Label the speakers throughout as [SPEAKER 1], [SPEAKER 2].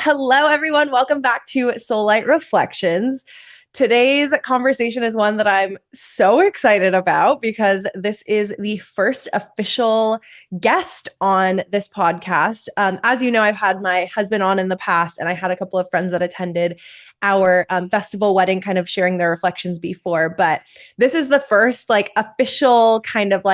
[SPEAKER 1] Hello, everyone. Welcome back to Soul Light Reflections. Today's conversation is one that I'm so excited about because this is the first official guest on this podcast. As you know, I've had my husband on in the past, and I had a couple of friends that attended our festival wedding, kind of sharing their reflections before. But this is the first official kind of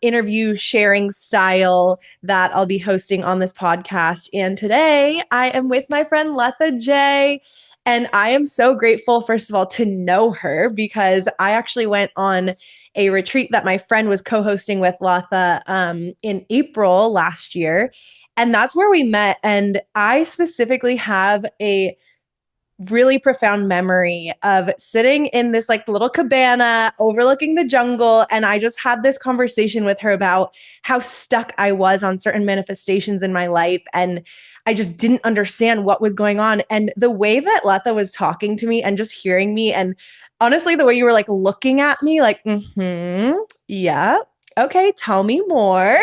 [SPEAKER 1] interview sharing style that I'll be hosting on this podcast. And today I am with my friend Latha Jay. And I am so grateful, first of all, to know her because I actually went on a retreat that my friend was co-hosting with Latha in April last year. And that's where we met. And I specifically have a really profound memory of sitting in this little cabana overlooking the jungle. And I just had this conversation with her about how stuck I was on certain manifestations in my life. And I just didn't understand what was going on. And the way that Latha was talking to me and just hearing me, and honestly, the way you were looking at me, yeah, okay, tell me more.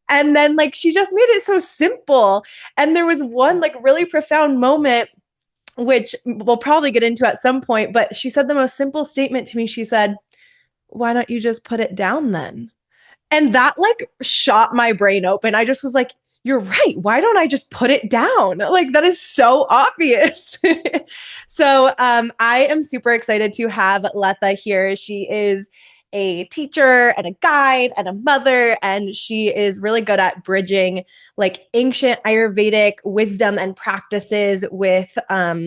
[SPEAKER 1] And then she just made it so simple. And there was one really profound moment which we'll probably get into at some point, but she said the most simple statement to me. She said, "Why don't you just put it down then?" And that shot my brain open. I just was like, "You're right. Why don't I just put it down?" That is so obvious. So I am super excited to have Latha here. She is a teacher and a guide and a mother, and she is really good at bridging ancient Ayurvedic wisdom and practices with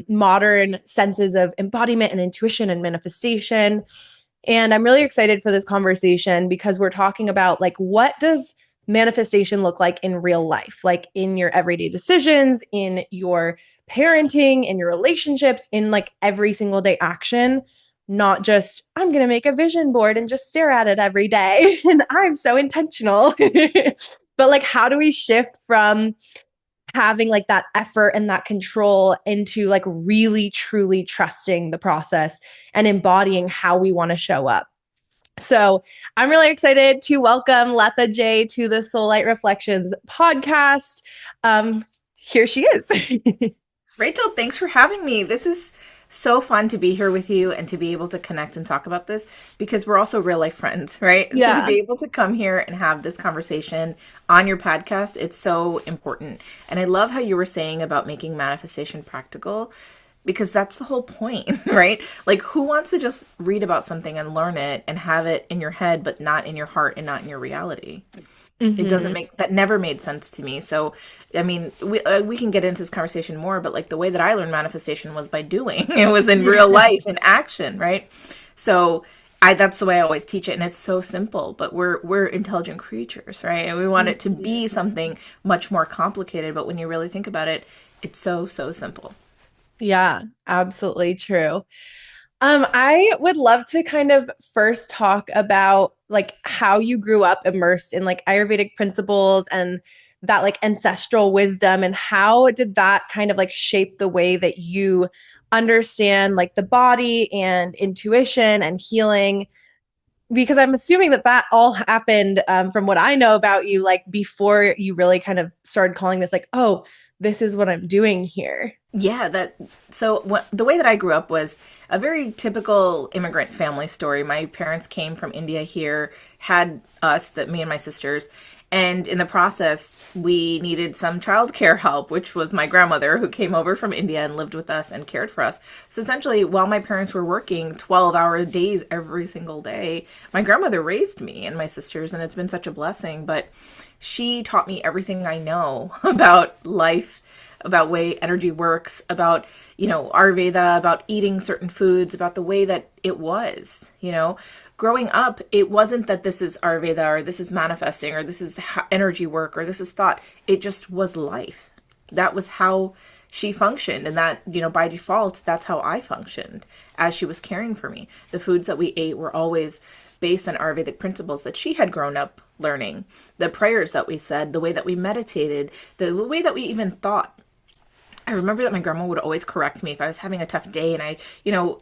[SPEAKER 1] modern senses of embodiment and intuition and manifestation. And I'm really excited for this conversation because we're talking about what does manifestation look like in real life, in your everyday decisions, in your parenting, in your relationships, in every single day action, not just I'm going to make a vision board and just stare at it every day and I'm so intentional. But how do we shift from having that effort and that control into really truly trusting the process and embodying how we want to show up? So I'm really excited to welcome Latha Jay to the Soul Light Reflections podcast. Here she is.
[SPEAKER 2] Rachel, thanks for having me. This is so fun to be here with you and to be able to connect and talk about this because we're also real life friends, right? So to
[SPEAKER 1] Yeah.
[SPEAKER 2] be able to come here and have this conversation on your podcast, it's so important. And I love how you were saying about making manifestation practical because that's the whole point, right? Who wants to just read about something and learn it and have it in your head, but not in your heart and not in your reality? It doesn't make that never made sense to me. So, I mean, we can get into this conversation more, but the way that I learned manifestation was by doing. It was in real life, in action, right? So, that's the way I always teach it, and it's so simple. But we're intelligent creatures, right? And we want it to be something much more complicated. But when you really think about it, it's so simple.
[SPEAKER 1] Yeah, absolutely true. I would love to kind of first talk about how you grew up immersed in Ayurvedic principles and that ancestral wisdom, and how did that kind of shape the way that you understand the body and intuition and healing? Because I'm assuming that that all happened from what I know about you, before you really kind of started calling this oh, this is what I'm doing here.
[SPEAKER 2] Yeah, the way that I grew up was a very typical immigrant family story. My parents came from India here, had us, that me and my sisters, and in the process, we needed some childcare help, which was my grandmother who came over from India and lived with us and cared for us. So essentially, while my parents were working 12-hour days every single day, my grandmother raised me and my sisters, and it's been such a blessing. But she taught me everything I know about life, about way energy works, about, Ayurveda, about eating certain foods, about the way that it was, Growing up, it wasn't that this is Ayurveda or this is manifesting or this is energy work or this is thought. It just was life. That was how she functioned. And that, by default, that's how I functioned as she was caring for me. The foods that we ate were always based on Ayurvedic principles that she had grown up learning. The prayers that we said, the way that we meditated, the way that we even thought. I remember that my grandma would always correct me if I was having a tough day. And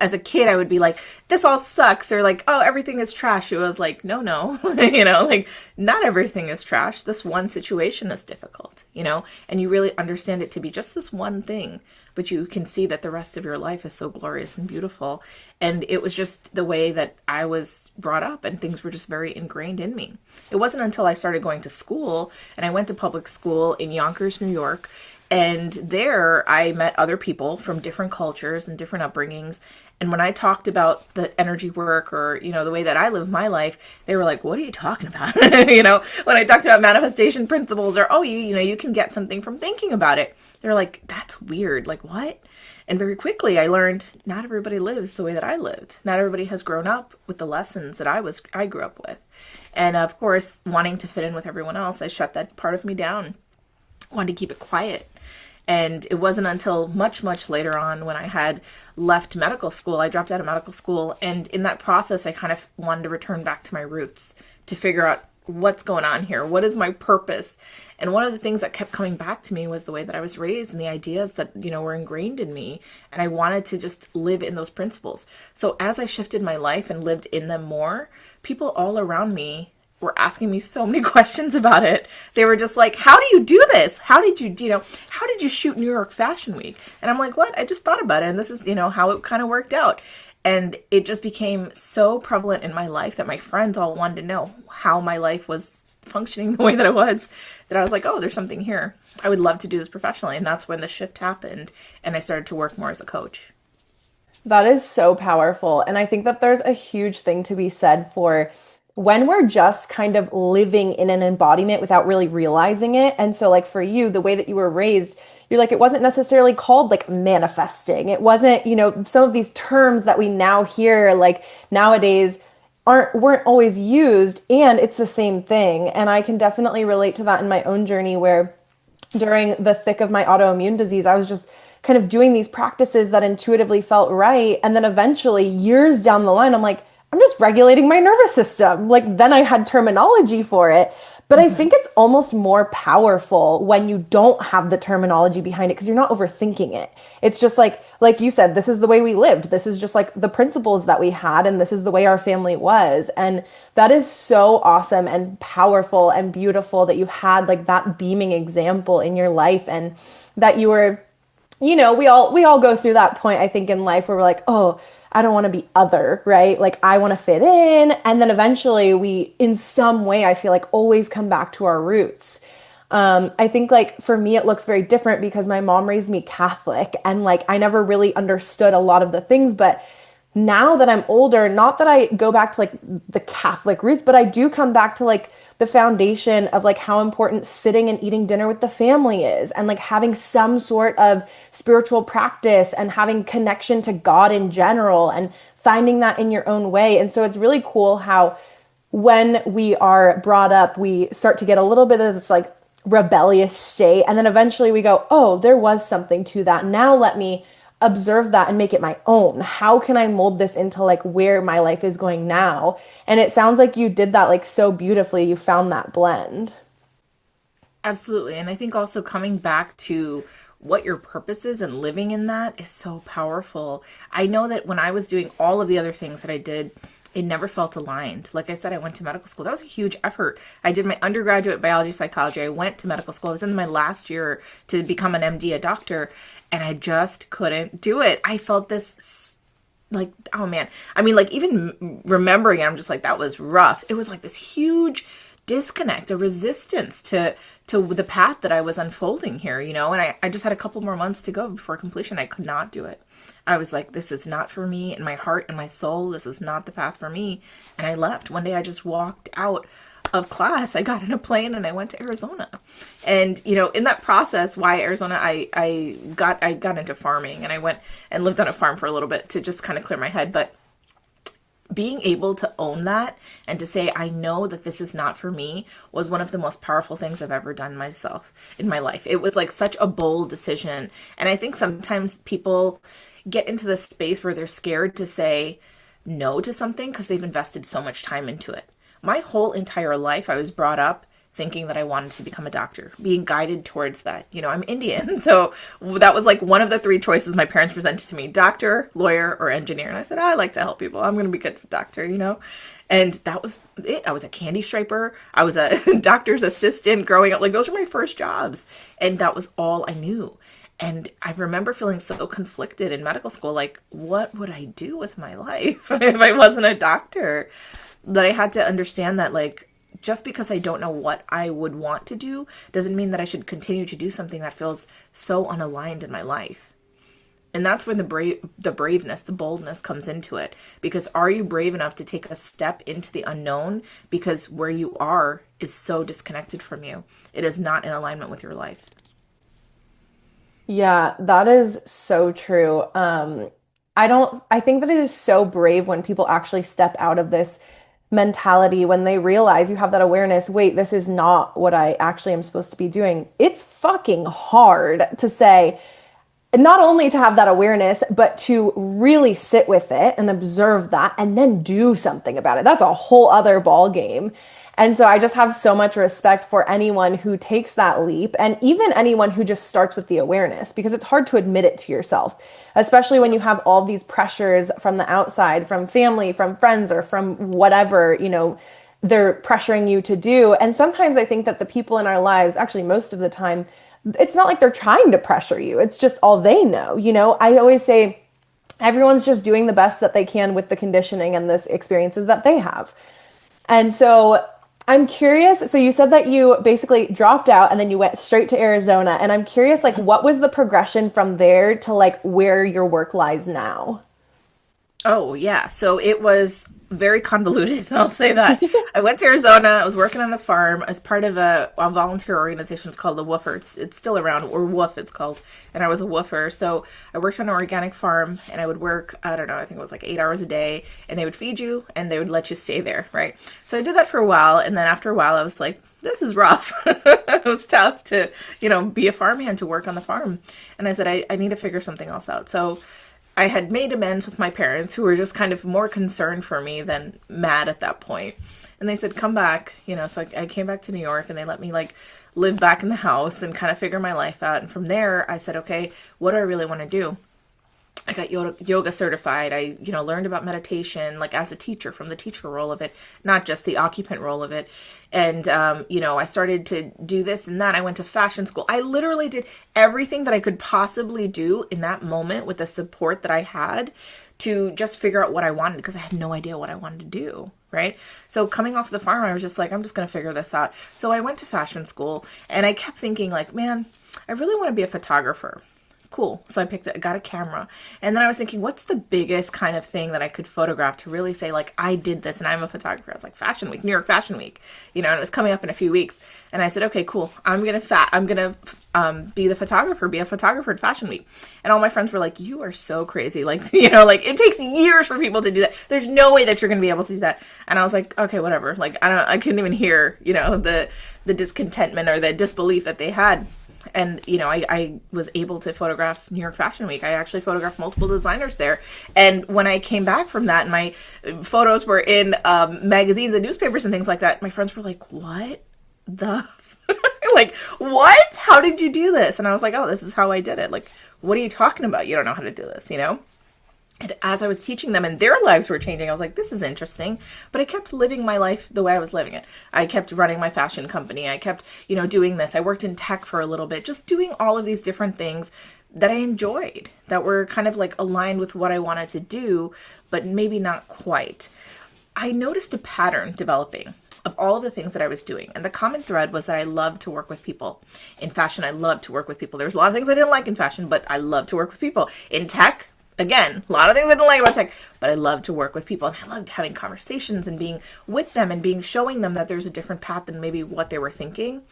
[SPEAKER 2] as a kid, I would be like, this all sucks, or like, oh, everything is trash. It was like, no, no, like not everything is trash. This one situation is difficult, and you really understand it to be just this one thing, but you can see that the rest of your life is so glorious and beautiful. And it was just the way that I was brought up, and things were just very ingrained in me. It wasn't until I started going to school, and I went to public school in Yonkers, New York. And there I met other people from different cultures and different upbringings. And when I talked about the energy work, or, the way that I live my life, they were like, what are you talking about? When I talked about manifestation principles, or, oh, you can get something from thinking about it. They're like, that's weird. Like, what? And very quickly I learned not everybody lives the way that I lived. Not everybody has grown up with the lessons that I grew up with. And of course, wanting to fit in with everyone else, I shut that part of me down. Wanted to keep it quiet. And it wasn't until much, much later on, when I had left medical school, I dropped out of medical school. And in that process, I kind of wanted to return back to my roots to figure out what's going on here. What is my purpose? And one of the things that kept coming back to me was the way that I was raised and the ideas that, were ingrained in me. And I wanted to just live in those principles. So as I shifted my life and lived in them more, people all around me were asking me so many questions about it. They were just like, how do you do this? How did you shoot New York Fashion Week? And I'm like, what? I just thought about it. And this is, how it kind of worked out. And it just became so prevalent in my life that my friends all wanted to know how my life was functioning the way that it was, that I was like, oh, there's something here. I would love to do this professionally. And that's when the shift happened. And I started to work more as a coach.
[SPEAKER 1] That is so powerful. And I think that there's a huge thing to be said for when we're just kind of living in an embodiment without really realizing it. And so like for you, the way that you were raised, you're like, it wasn't necessarily called like manifesting. It wasn't, some of these terms that we now hear like nowadays weren't always used, and it's the same thing. And I can definitely relate to that in my own journey, where during the thick of my autoimmune disease, I was just kind of doing these practices that intuitively felt right. And then eventually, years down the line, I'm like, I'm just regulating my nervous system. Like then I had terminology for it. But I think it's almost more powerful when you don't have the terminology behind it, because you're not overthinking it. It's just like you said, this is the way we lived. This is just like the principles that we had, and this is the way our family was. And that is so awesome and powerful and beautiful that you had like that beaming example in your life, and that you were, we all go through that point, I think, in life where we're like, oh, I don't want to be other, right? Like I want to fit in. And then eventually we, in some way, I feel like always come back to our roots. I think like for me, it looks very different because my mom raised me Catholic, and like I never really understood a lot of the things. But now that I'm older, not that I go back to like the Catholic roots, but I do come back to like the foundation of like how important sitting and eating dinner with the family is, and like having some sort of spiritual practice and having connection to God in general, and finding that in your own way. And so it's really cool how when we are brought up, we start to get a little bit of this like rebellious state. And then eventually we go, oh, there was something to that. Now let me observe that and make it my own. How can I mold this into like where my life is going now? And it sounds like you did that like so beautifully. You found that blend.
[SPEAKER 2] Absolutely. And I think also coming back to what your purpose is and living in that is so powerful. I know that when I was doing all of the other things that I did, it never felt aligned. Like I said, I went to medical school. That was a huge effort. I did my undergraduate biology psychology. I went to medical school. I was in my last year to become an MD, a doctor, and I just couldn't do it. I felt this like, oh man. I mean, like even remembering it, I'm just like, that was rough. It was like this huge disconnect, a resistance to the path that I was unfolding here, and I just had a couple more months to go before completion. I could not do it. I was like, this is not for me. In my heart and my soul, this is not the path for me. And I left. One day I just walked out of class. I got in a plane and I went to Arizona. And, in that process, why Arizona, I got into farming, and I went and lived on a farm for a little bit to just kind of clear my head. But being able to own that and to say, I know that this is not for me, was one of the most powerful things I've ever done myself in my life. It was like such a bold decision. And I think sometimes people get into this space where they're scared to say no to something because they've invested so much time into it. My whole entire life, I was brought up thinking that I wanted to become a doctor, being guided towards that. I'm Indian. So that was like one of the three choices my parents presented to me: doctor, lawyer, or engineer. And I said, I like to help people. I'm going to be good doctor. And that was it. I was a candy striper. I was a doctor's assistant growing up. Like, those were my first jobs. And that was all I knew. And I remember feeling so conflicted in medical school, like, what would I do with my life if I wasn't a doctor? That I had to understand that, like, just because I don't know what I would want to do doesn't mean that I should continue to do something that feels so unaligned in my life. And that's when the braveness, the boldness comes into it. Because are you brave enough to take a step into the unknown? Because where you are is so disconnected from you. It is not in alignment with your life.
[SPEAKER 1] Yeah, that is so true. I think that it is so brave when people actually step out of this mentality, when they realize, you have that awareness, wait, this is not what I actually am supposed to be doing. It's fucking hard to say, not only to have that awareness, but to really sit with it and observe that and then do something about it. That's a whole other ball game. And so I just have so much respect for anyone who takes that leap, and even anyone who just starts with the awareness, because it's hard to admit it to yourself, especially when you have all these pressures from the outside, from family, from friends, or from whatever, they're pressuring you to do. And sometimes I think that the people in our lives, actually most of the time, it's not like they're trying to pressure you. It's just all they know. I always say everyone's just doing the best that they can with the conditioning and the experiences that they have. And so I'm curious. So you said that you basically dropped out and then you went straight to Arizona. And I'm curious, like, what was the progression from there to like where your work lies now?
[SPEAKER 2] Oh, yeah. So it was very convoluted. I'll say that. I went to Arizona. I was working on a farm as part of a volunteer organization. It's called the Woofer. It's still around, or Woof it's called. And I was a woofer. So I worked on an organic farm, and I would work, I don't know, I think it was like 8 hours a day. And they would feed you and they would let you stay there, right? So I did that for a while. And then after a while, I was like, this is rough. It was tough to, be a farmhand, to work on the farm. And I said, I need to figure something else out. So I had made amends with my parents, who were just kind of more concerned for me than mad at that point. And they said, come back, so I came back to New York, and they let me like live back in the house and kind of figure my life out. And from there, I said, okay, what do I really want to do? I got yoga certified. I, learned about meditation, like as a teacher, from the teacher role of it, not just the occupant role of it. And, I started to do this and that. I went to fashion school. I literally did everything that I could possibly do in that moment with the support that I had to just figure out what I wanted, because I had no idea what I wanted to do. Right. So coming off the farm, I was just like, I'm just going to figure this out. So I went to fashion school, and I kept thinking like, man, I really want to be a photographer. Cool. So I got a camera, and then I was thinking, what's the biggest kind of thing that I could photograph to really say like, I did this and I'm a photographer. I was like, Fashion Week, New York Fashion Week, and it was coming up in a few weeks. And I said, okay, cool. I'm going to be a photographer at Fashion Week. And all my friends were like, you are so crazy. Like, like it takes years for people to do that. There's no way that you're going to be able to do that. And I was like, okay, whatever. Like, I couldn't even hear, the discontentment or the disbelief that they had. And, I was able to photograph New York Fashion Week. I actually photographed multiple designers there. And when I came back from that, and my photos were in magazines and newspapers and things like that, my friends were like, what the? Like, what? How did you do this? And I was like, oh, this is how I did it. Like, what are you talking about? You don't know how to do this, And as I was teaching them and their lives were changing, I was like, this is interesting. But I kept living my life the way I was living it. I kept running my fashion company. I kept, doing this. I worked in tech for a little bit, just doing all of these different things that I enjoyed, that were kind of like aligned with what I wanted to do, but maybe not quite. I noticed a pattern developing of all of the things that I was doing. And the common thread was that I loved to work with people. In fashion, I loved to work with people. There was a lot of things I didn't like in fashion, but I loved to work with people. In tech, again, a lot of things I didn't like about tech, but I loved to work with people, and I loved having conversations and being with them and showing them that there's a different path than maybe what they were thinking.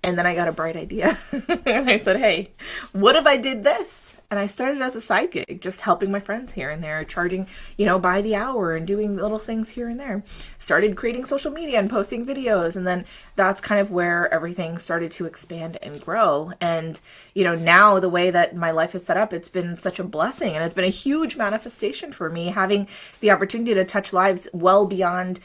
[SPEAKER 2] And then I got a bright idea. And I said, hey, what if I did this? And I started as a side gig, just helping my friends here and there, charging, by the hour and doing little things here and there. Started creating social media and posting videos. And then that's kind of where everything started to expand and grow. And, now the way that my life is set up, it's been such a blessing. And it's been a huge manifestation for me, having the opportunity to touch lives well beyond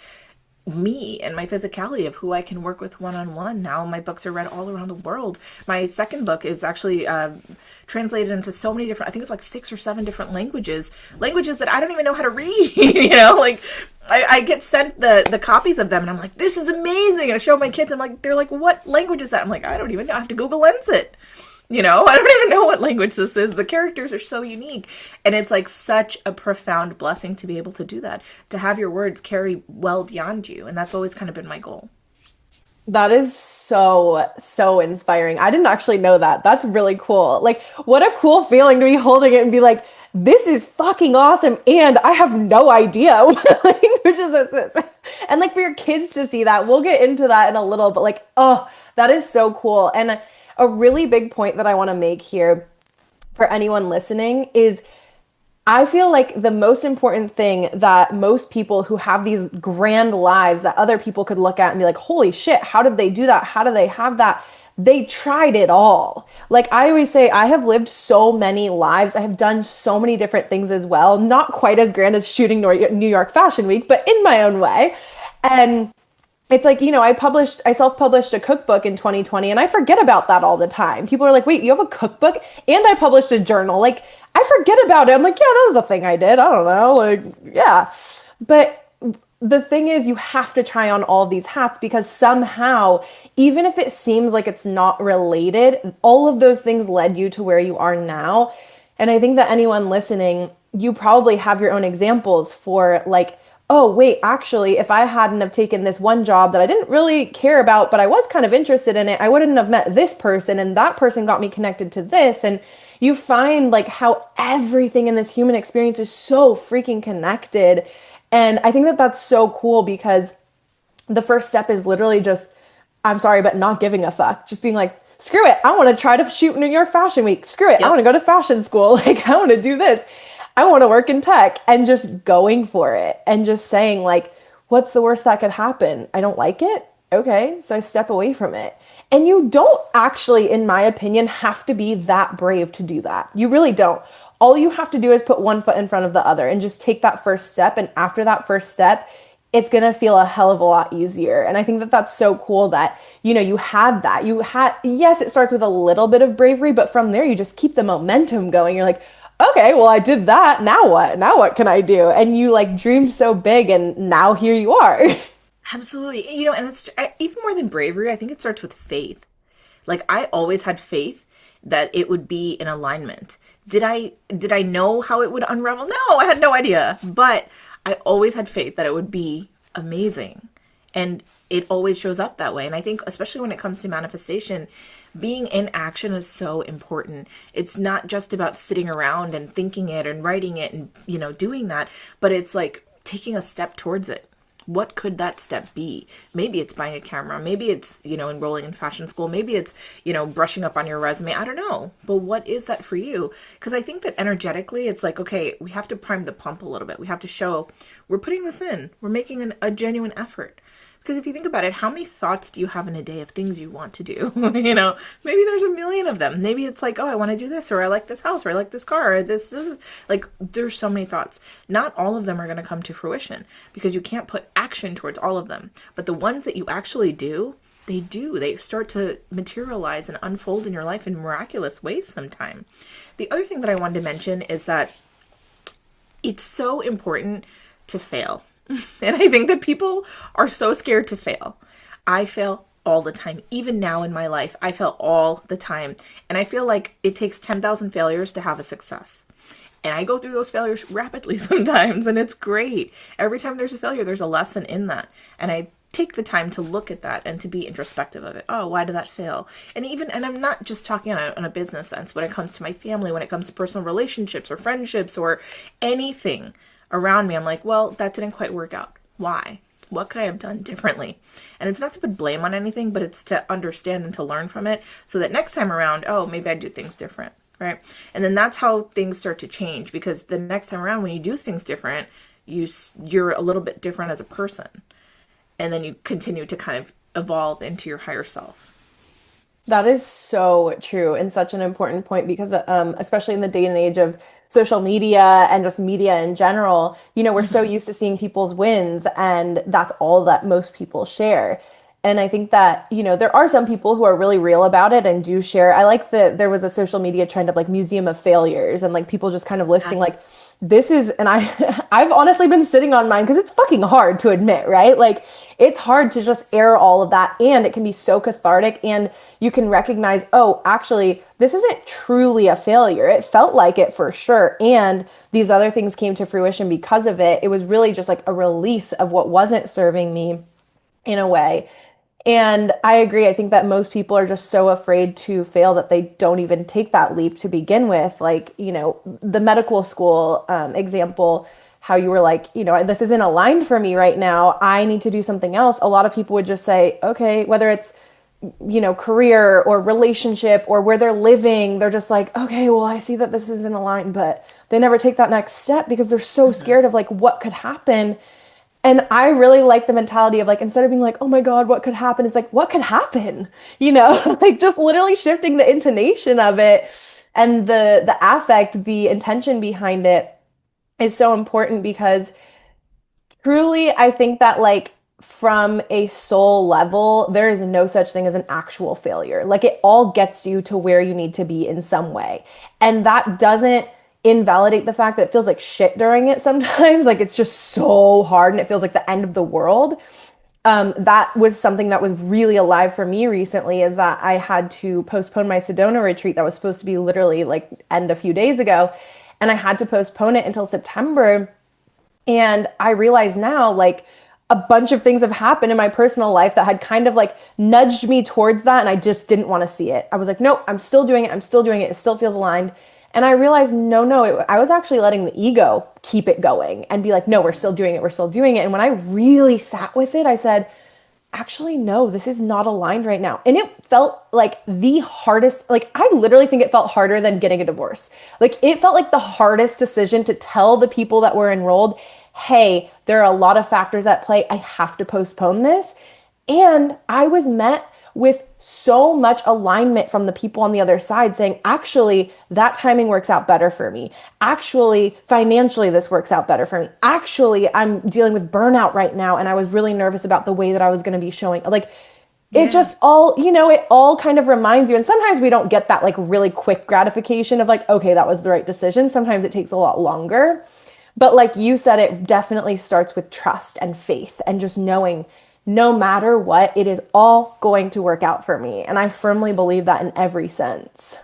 [SPEAKER 2] me and my physicality of who I can work with one-on-one. Now my books are read all around the world. My second book is actually translated into so many different, I think it's like 6 or 7 different languages that I don't even know how to read. Like I get sent the copies of them and I'm like, this is amazing. And I show my kids, I'm like, they're like, what language is that? I'm like, I don't even know. I have to Google Lens it. I don't even know what language this is. The characters are so unique. And it's like such a profound blessing to be able to do that, to have your words carry well beyond you. And that's always kind of been my goal.
[SPEAKER 1] That is so, so inspiring. I didn't actually know that. That's really cool. Like, what a cool feeling to be holding it and be like, this is fucking awesome. And I have no idea what languages this is. And like for your kids to see that, we'll get into that in a little, but like, oh, that is so cool. And a really big point that I want to make here for anyone listening is I feel like the most important thing that most people who have these grand lives that other people could look at and be like, holy shit, how did they do that? How do they have that? They tried it all. Like I always say, I have lived so many lives. I have done so many different things as well. Not quite as grand as shooting New York Fashion Week, but in my own way. And it's like, I self-published a cookbook in 2020 and I forget about that all the time. People are like, wait, you have a cookbook? And I published a journal. Like, I forget about it. I'm like, yeah, that was a thing I did. I don't know. Like, yeah. But the thing is, you have to try on all these hats because somehow, even if it seems like it's not related, all of those things led you to where you are now. And I think that anyone listening, you probably have your own examples for like, oh, wait, actually, if I hadn't have taken this one job that I didn't really care about, but I was kind of interested in it, I wouldn't have met this person and that person got me connected to this. And you find like how everything in this human experience is so freaking connected. And I think that that's so cool because the first step is literally just, I'm sorry, but not giving a fuck. Just being like, screw it. I want to try to shoot New York Fashion Week. Screw it. I want to go to fashion school. Like, I want to do this. I want to work in tech, and just going for it and just saying like, what's the worst that could happen? I don't like it. Okay. So I step away from it. And you don't actually, in my opinion, have to be that brave to do that. You really don't. All you have to do is put one foot in front of the other and just take that first step. And after that first step, it's going to feel a hell of a lot easier. And I think that that's so cool that, you had that. Yes, it starts with a little bit of bravery, but from there, you just keep the momentum going. You're like, okay, well, I did that. Now what? Now what can I do? And you like dreamed so big and now here you are.
[SPEAKER 2] Absolutely. And it's even more than bravery. I think it starts with faith. Like I always had faith that it would be in alignment. Did I know how it would unravel? No, I had no idea. But I always had faith that it would be amazing. And it always shows up that way. And I think especially when it comes to manifestation, being in action is so important. It's not just about sitting around and thinking it and writing it and, doing that, but it's like taking a step towards it. What could that step be? Maybe it's buying a camera. Maybe it's, enrolling in fashion school. Maybe it's, brushing up on your resume. I don't know. But what is that for you? Because I think that energetically, it's like, okay, we have to prime the pump a little bit. We have to show we're putting this in. We're making a genuine effort. Because if you think about it, how many thoughts do you have in a day of things you want to do? Maybe there's a million of them. Maybe it's like, oh, I want to do this, or I like this house, or I like this car, or this is like, there's so many thoughts. Not all of them are going to come to fruition because you can't put action towards all of them. But the ones that you actually do, they start to materialize and unfold in your life in miraculous ways sometime. The other thing that I wanted to mention is that it's so important to fail. And I think that people are so scared to fail. I fail all the time. Even now in my life, I fail all the time. And I feel like it takes 10,000 failures to have a success. And I go through those failures rapidly sometimes, and it's great. Every time there's a failure, there's a lesson in that. And I take the time to look at that and to be introspective of it. Oh, why did that fail? And I'm not just talking on a business sense. When it comes to my family, when it comes to personal relationships or friendships or anything around me, I'm like, well, that didn't quite work out. Why? What could I have done differently? And it's not to put blame on anything, but it's to understand and to learn from it so that next time around, oh, maybe I do things different, right? And then that's how things start to change, because the next time around when you do things different, you're a little bit different as a person. And then you continue to kind of evolve into your higher self.
[SPEAKER 1] That is so true and such an important point because, especially in the day and age of social media and just media in general, we're so
[SPEAKER 2] Hmm.
[SPEAKER 1] used to seeing people's wins, and that's all that most people share. And I think that, there are some people who are really real about it and do share. I like that there was a social media trend of like museum of failures and like people just kind of listing
[SPEAKER 2] Yes.
[SPEAKER 1] like this is, and I've honestly been sitting on mine because it's fucking hard to admit, right? Like it's hard to just air all of that, and it can be so cathartic, and you can recognize, oh, actually this isn't truly a failure. It felt like it for sure, and these other things came to fruition because of it. It was really just like a release of what wasn't serving me in a way. And I agree. I think that most people are just so afraid to fail that they don't even take that leap to begin with. Like, the medical school example, how you were like, this isn't aligned for me right now. I need to do something else. A lot of people would just say, okay, whether it's, career or relationship or where they're living, they're just like, okay, well, I see that this isn't aligned, but they never take that next step because they're so
[SPEAKER 2] Hmm.
[SPEAKER 1] scared of like what could happen. And I really like the mentality of like, instead of being like, oh my God, what could happen? It's like, what could happen? Like just literally shifting the intonation of it and the affect, the intention behind it is so important because truly, I think that like from a soul level, there is no such thing as an actual failure. Like it all gets you to where you need to be in some way. And that doesn't invalidate the fact that it feels like shit during it sometimes. Like it's just so hard and it feels like the end of the world. That was something that was really alive for me recently is that I had to postpone my Sedona retreat that was supposed to be literally like end a few days ago. And I had to postpone it until September, and I realize now, like, a bunch of things have happened in my personal life that had kind of like nudged me towards that. And I just didn't want to see it. I was like, nope, I'm still doing it. I'm still doing it. It still feels aligned. And I realized, no, no, I was actually letting the ego keep it going and be like, no, we're still doing it. We're still doing it. And when I really sat with it, I said, actually, no, this is not aligned right now. And it felt like the hardest, like, I literally think it felt harder than getting a divorce. Like, it felt like the hardest decision to tell the people that were enrolled, hey, there are a lot of factors at play. I have to postpone this. And I was met with so much alignment from the people on the other side saying, actually, that timing works out better for me. Actually, financially, this works out better for me. Actually, I'm dealing with burnout right now. And I was really nervous about the way that I was going to be showing. Like, it
[SPEAKER 2] Yeah.
[SPEAKER 1] just all, it all kind of reminds you. And sometimes we don't get that like really quick gratification of like, okay, that was the right decision. Sometimes it takes a lot longer. But like you said, it definitely starts with trust and faith and just knowing no matter what, it is all going to work out for me. And I firmly believe that in every sense.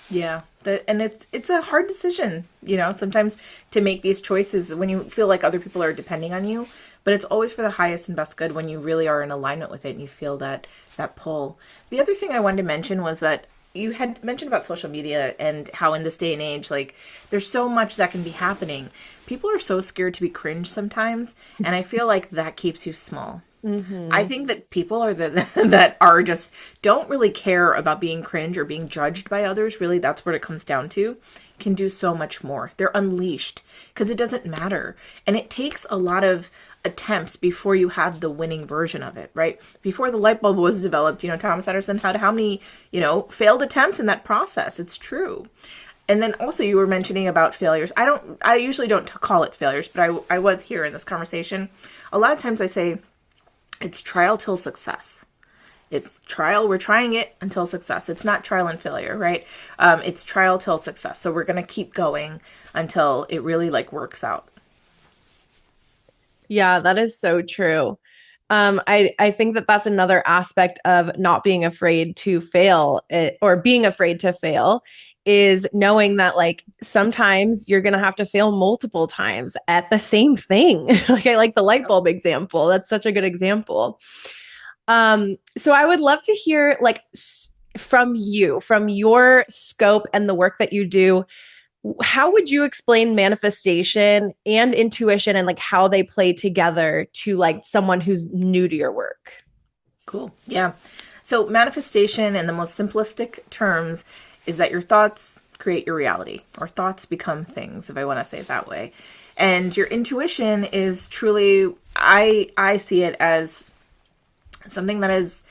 [SPEAKER 2] Yeah. And it's a hard decision, sometimes to make these choices when you feel like other people are depending on you, but it's always for the highest and best good when you really are in alignment with it and you feel that pull. The other thing I wanted to mention was that you had mentioned about social media and how in this day and age, like there's so much that can be happening. People are so scared to be cringe sometimes, and I feel like that keeps you small. I
[SPEAKER 1] Mm-hmm.
[SPEAKER 2] think that people are that are just don't really care about being cringe or being judged by others. Really, that's what it comes down to. Can do so much more. They're unleashed because it doesn't matter, and it takes a lot of attempts before you have the winning version of it. Right before the light bulb was developed, Thomas Edison had how many failed attempts in that process. It's true. And then also you were mentioning about failures. I usually don't call it failures, but I was here in this conversation. A lot of times I say it's trial till success. It's trial. We're trying it until success. It's not trial and failure, right? It's trial till success. So we're going to keep going until it really like works out.
[SPEAKER 1] Yeah, that is so true. I think that that's another aspect of not being afraid to fail or being afraid to fail is knowing that like sometimes you're gonna have to fail multiple times at the same thing. Like I like the light bulb example. That's such a good example. So I would love to hear like from you, from your scope and the work that you do, how would you explain manifestation and intuition and like how they play together to like someone who's new to your work?
[SPEAKER 2] Cool. Yeah. So manifestation in the most simplistic terms is that your thoughts create your reality, or thoughts become things, if I want to say it that way. And your intuition is truly, I see it as something that is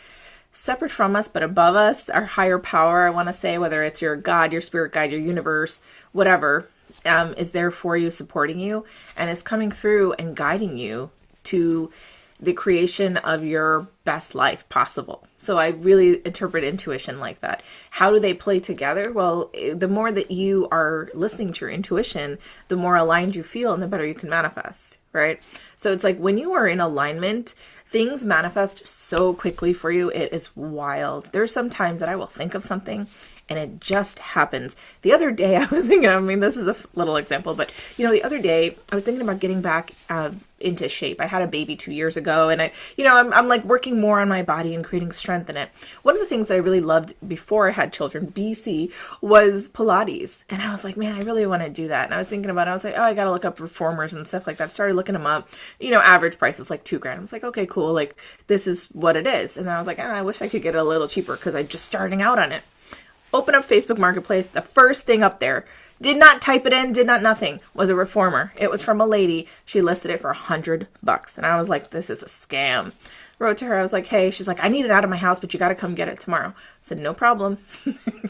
[SPEAKER 2] separate from us, but above us, our higher power, I want to say, whether it's your God, your spirit guide, your universe, whatever, is there for you, supporting you, and is coming through and guiding you to the creation of your best life possible. So I really interpret intuition like that. How do they play together? Well, the more that you are listening to your intuition, the more aligned you feel and the better you can manifest, right? So it's like when you are in alignment, things manifest so quickly for you. It is wild. There's some times that I will think of something and it just happens. The other day I was thinking, I mean, this is a little example, but the other day I was thinking about getting back into shape. I had a baby 2 years ago, and I'm like working more on my body and creating strength in it. One of the things that I really loved before I had children, BC, was Pilates. And I was like, man, I really want to do that. And I was thinking about it. I was like, oh, I got to look up reformers and stuff like that. Started looking them up. Average price is like $2,000. I was like, okay, cool. Like, this is what it is. And I was like, I wish I could get it a little cheaper because I'm just starting out on it. Open up Facebook Marketplace. The first thing up there, did not type it in, did not nothing, was a reformer. It was from a lady. She listed it for $100. And I was like, this is a scam. Wrote to her. I was like, hey, she's like, I need it out of my house, but you got to come get it tomorrow. I said, no problem.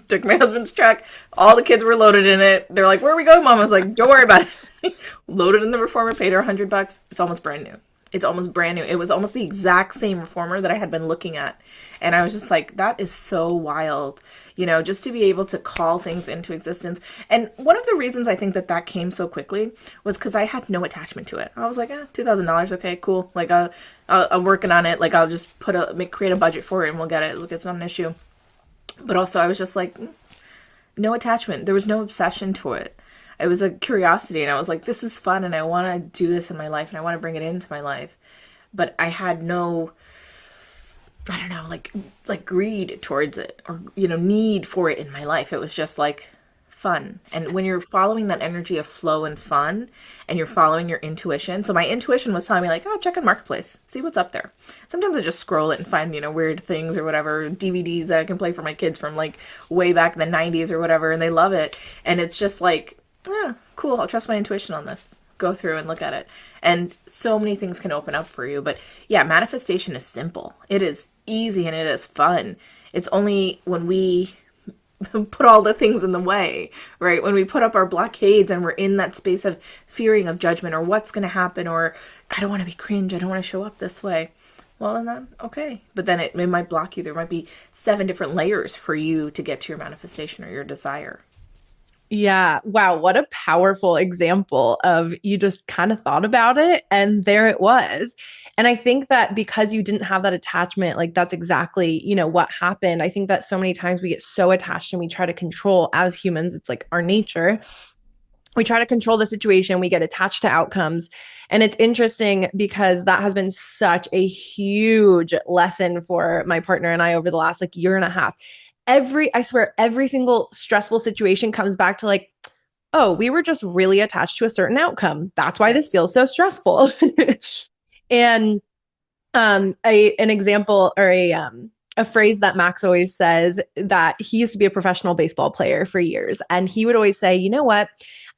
[SPEAKER 2] Took my husband's truck. All the kids were loaded in it. They're like, where are we going, Mom? I was like, don't worry about it. Loaded in the reformer, paid her $100. It's almost brand new. It's almost brand new. It was almost the exact same reformer that I had been looking at. And I was just like, that is so wild, just to be able to call things into existence. And one of the reasons I think that came so quickly was because I had no attachment to it. I was like, $2,000. Okay, cool. Like, I'm working on it. Like, I'll just create a budget for it and we'll get it. Like, it's not an issue. But also I was just like, no attachment. There was no obsession to it. It was a curiosity, and I was like, this is fun, and I want to do this in my life, and I want to bring it into my life. But I had no, I don't know, like greed towards it, or, need for it in my life. It was just like fun. And when you're following that energy of flow and fun, and you're following your intuition. So my intuition was telling me like, oh, check in Marketplace, see what's up there. Sometimes I just scroll it and find, weird things or whatever, DVDs that I can play for my kids from like way back in the 90s or whatever, and they love it. And it's just like, yeah, cool. I'll trust my intuition on this. Go through and look at it. And so many things can open up for you. But yeah, manifestation is simple. It is easy and it is fun. It's only when we put all the things in the way, right? When we put up our blockades and we're in that space of fearing of judgment or what's going to happen, or I don't want to be cringe. I don't want to show up this way. Well, then, okay. But then it might block you. There might be 7 different layers for you to get to your manifestation or your desire.
[SPEAKER 1] Yeah. Wow. What a powerful example of you just kind of thought about it and there it was. And I think that because you didn't have that attachment, like that's exactly, what happened. I think that so many times we get so attached and we try to control as humans. It's like our nature. We try to control the situation. We get attached to outcomes. And it's interesting because that has been such a huge lesson for my partner and I over the last like year and a half. I swear, every single stressful situation comes back to like, oh, we were just really attached to a certain outcome. That's why this feels so stressful. And an example or a phrase that Max always says, that he used to be a professional baseball player for years. And he would always say, you know what?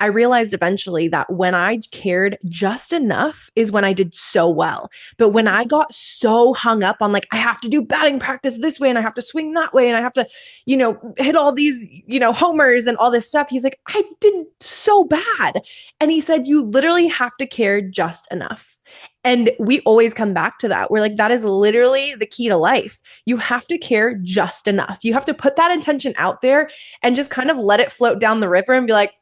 [SPEAKER 1] I realized eventually that when I cared just enough is when I did so well. But when I got so hung up on like, I have to do batting practice this way and I have to swing that way and I have to, hit all these, homers and all this stuff. He's like, I did so bad. And he said, you literally have to care just enough. And we always come back to that. We're like, that is literally the key to life. You have to care just enough. You have to put that intention out there and just kind of let it float down the river and be like,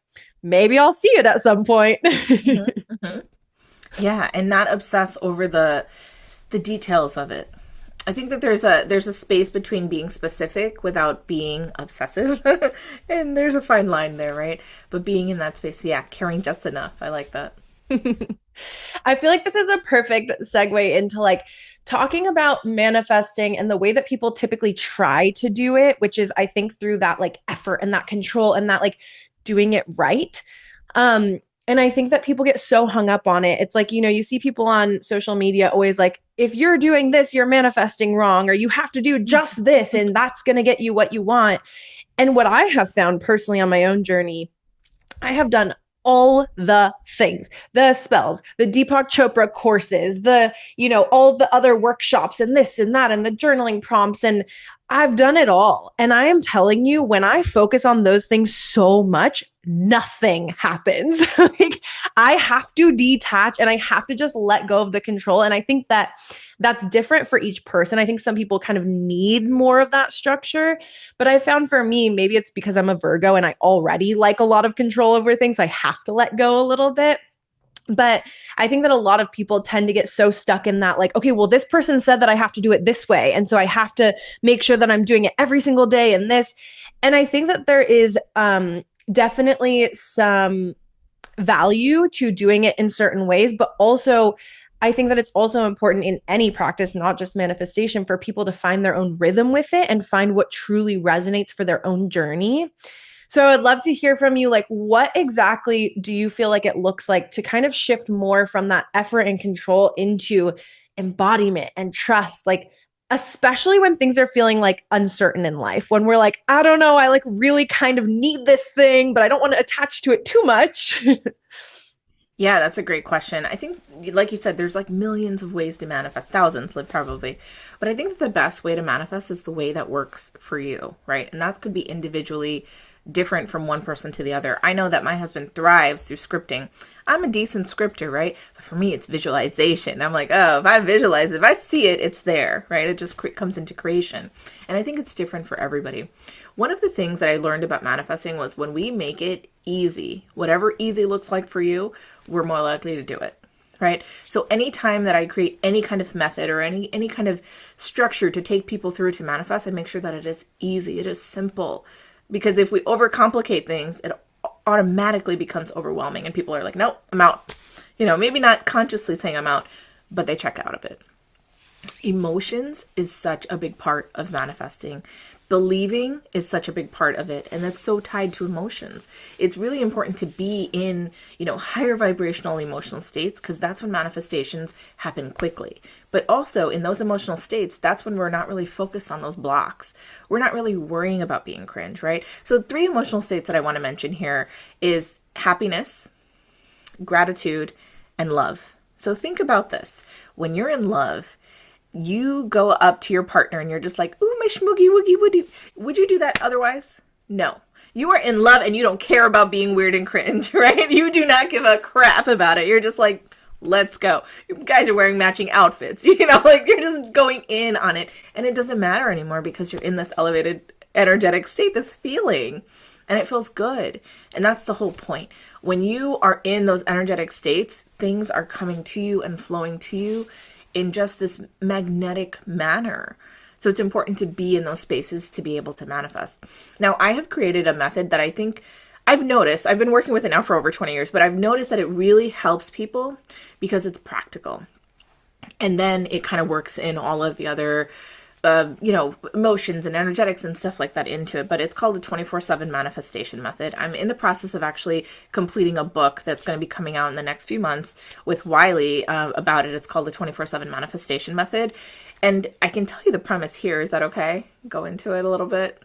[SPEAKER 1] maybe I'll see it at some point.
[SPEAKER 2] Mm-hmm, mm-hmm. Yeah, and not obsess over the details of it. I think that there's a space between being specific without being obsessive. And there's a fine line there, right? But being in that space, yeah, caring just enough. I like that.
[SPEAKER 1] I feel like this is a perfect segue into like talking about manifesting and the way that people typically try to do it, which is I think through that like effort and that control and that like doing it right. And I think that people get so hung up on it. It's like, you see people on social media always like, if you're doing this, you're manifesting wrong, or you have to do just this and that's going to get you what you want. And what I have found personally on my own journey, I have done all the things, the spells, the Deepak Chopra courses, all the other workshops and this and that, and the journaling prompts. And I've done it all. And I am telling you, when I focus on those things so much, nothing happens. Like, I have to detach and I have to just let go of the control. And I think that that's different for each person. I think some people kind of need more of that structure. But I found for me, maybe it's because I'm a Virgo and I already like a lot of control over things. So I have to let go a little bit. But I think that a lot of people tend to get so stuck in that, like, okay, well, this person said that I have to do it this way. And so I have to make sure that I'm doing it every single day and this. And I think that there is definitely some value to doing it in certain ways, but also I think that it's also important in any practice, not just manifestation, for people to find their own rhythm with it and find what truly resonates for their own journey. So I'd love to hear from you, like, what exactly do you feel like it looks like to kind of shift more from that effort and control into embodiment and trust, like, especially when things are feeling like uncertain in life, when we're like, I don't know, I like really kind of need this thing, but I don't want to attach to it too much.
[SPEAKER 2] Yeah, that's a great question. I think, like you said, there's like millions of ways to manifest, thousands probably. But I think that the best way to manifest is the way that works for you, right? And that could be individually different from one person to the other. I know that my husband thrives through scripting. I'm a decent scripter, right? But for me, it's visualization. I'm like, oh, if I visualize it, if I see it, it's there, right? It just comes into creation. And I think it's different for everybody. One of the things that I learned about manifesting was when we make it easy, whatever easy looks like for you, we're more likely to do it. Right? So anytime that I create any kind of method or any kind of structure to take people through to manifest, I make sure that it is easy, it is simple. Because if we overcomplicate things, it automatically becomes overwhelming and people are like, nope, I'm out. Maybe not consciously saying I'm out, but they check out of it. Emotions is such a big part of manifesting. Believing is such a big part of it, and that's so tied to emotions. It's really important to be in, higher vibrational emotional states, because that's when manifestations happen quickly. But also in those emotional states, that's when we're not really focused on those blocks. We're not really worrying about being cringe, right? So 3 emotional states that I want to mention here is happiness, gratitude, and love. So think about this. When you're in love, you go up to your partner and you're just like, ooh, my schmoogie woogie woody. Would you do that otherwise? No. You are in love and you don't care about being weird and cringe, right? You do not give a crap about it. You're just like, let's go. You guys are wearing matching outfits, like you're just going in on it. And it doesn't matter anymore because you're in this elevated energetic state, this feeling, and it feels good. And that's the whole point. When you are in those energetic states, things are coming to you and flowing to you in just this magnetic manner. So it's important to be in those spaces to be able to manifest. Now, I have created a method that I think I've noticed, I've been working with it now for over 20 years, but I've noticed that it really helps people because it's practical. And then it kind of works in all of the other emotions and energetics and stuff like that into it. But it's called the 24/7 manifestation method. I'm in the process of actually completing a book that's going to be coming out in the next few months with Wiley about it. It's called the 24/7 manifestation method. And I can tell you the premise here. Is that okay? Go into it a little bit.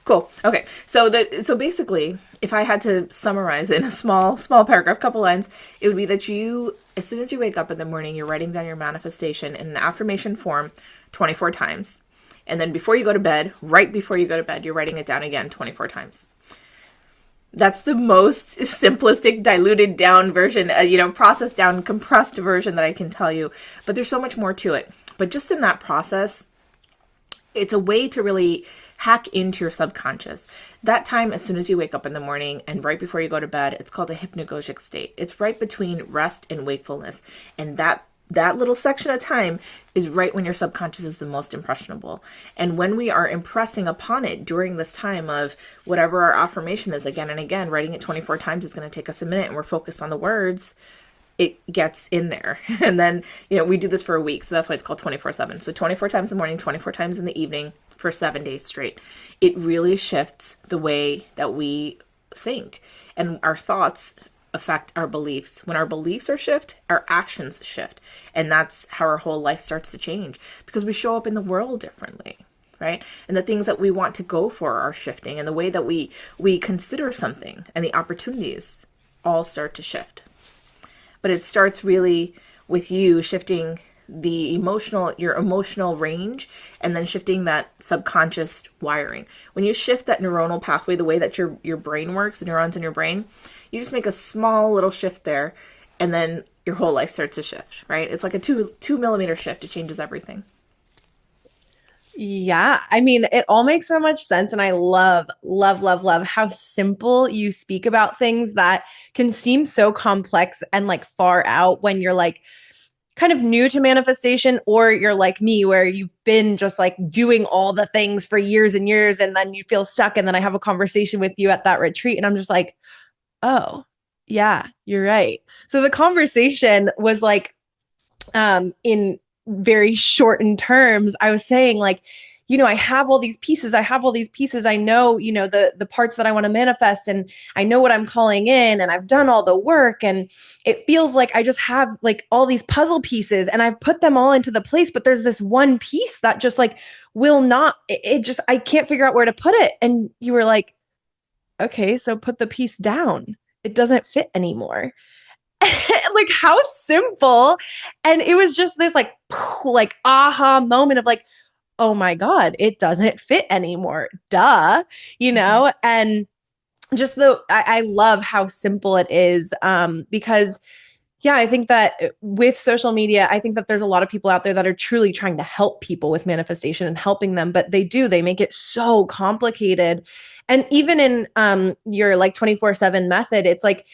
[SPEAKER 2] Cool. Okay. So basically, if I had to summarize it in a small paragraph, couple lines, it would be that you, as soon as you wake up in the morning, you're writing down your manifestation in an affirmation form 24 times. And then before you go to bed, right before you go to bed, you're writing it down again 24 times. That's the most simplistic, diluted down version, processed down, compressed version that I can tell you. But there's so much more to it. But just in that process, it's a way to really hack into your subconscious. That time, as soon as you wake up in the morning and right before you go to bed, it's called a hypnagogic state. It's right between rest and wakefulness. And that little section of time is right when your subconscious is the most impressionable. And when we are impressing upon it during this time of whatever our affirmation is, again and again, writing it 24 times is going to take us a minute and we're focused on the words, it gets in there. And then, we do this for a week. So that's why it's called 24/7. So 24 times in the morning, 24 times in the evening for 7 days straight. It really shifts the way that we think, and our thoughts affect our beliefs. When our beliefs are shift, our actions shift. And that's how our whole life starts to change because we show up in the world differently, right? And the things that we want to go for are shifting, and the way that we consider something and the opportunities all start to shift. But it starts really with you shifting your emotional range, and then shifting that subconscious wiring. When you shift that neuronal pathway, the way that your brain works, the neurons in your brain, you just make a small little shift there, and then your whole life starts to shift, right? It's like a two millimeter shift. It changes everything.
[SPEAKER 1] Yeah, I mean, it all makes so much sense. And I love, love, love, love how simple you speak about things that can seem so complex and like far out when you're like kind of new to manifestation, or you're like me, where you've been just like doing all the things for years and years, and then you feel stuck. And then I have a conversation with you at that retreat, and I'm just like, oh, yeah, you're right. So the conversation was like, in very shortened terms, I was saying like, I have all these pieces. I have all these pieces. I know, the parts that I want to manifest, and I know what I'm calling in, and I've done all the work, and it feels like I just have like all these puzzle pieces, and I've put them all into the place, but there's this one piece that just like will not, it just, I can't figure out where to put it. And you were like, okay, so put the piece down. It doesn't fit anymore. Like how simple. And it was just this like aha moment of like, oh my God, it doesn't fit anymore. Duh,
[SPEAKER 2] Mm-hmm.
[SPEAKER 1] and just I love how simple it is. Because yeah, I think that with social media, I think that there's a lot of people out there that are truly trying to help people with manifestation and helping them, but they make it so complicated. And even in your like 24/7 method, it's like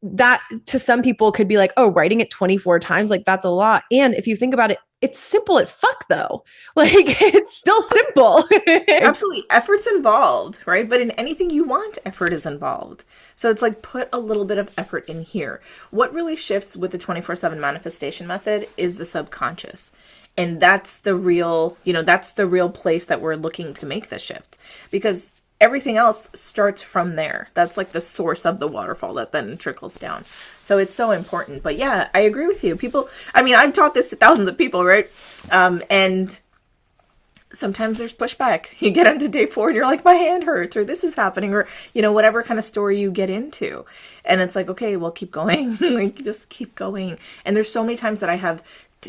[SPEAKER 1] that to some people could be like, oh, writing it 24 times, like that's a lot. And if you think about it, it's simple as fuck though. Like it's still simple.
[SPEAKER 2] Absolutely. Effort's involved, right? But in anything you want, effort is involved. So it's like put a little bit of effort in here. What really shifts with the 24/7 manifestation method is the subconscious. And that's the real, that's the real place that we're looking to make the shift, because everything else starts from there. That's like the source of the waterfall that then trickles down. So it's so important. But yeah, I agree with you. People, I mean, I've taught this to thousands of people, right? And sometimes there's pushback. You get into day 4 and you're like, my hand hurts, or this is happening, or, whatever kind of story you get into. And it's like, okay, well, keep going. Like, just keep going. And there's so many times that I have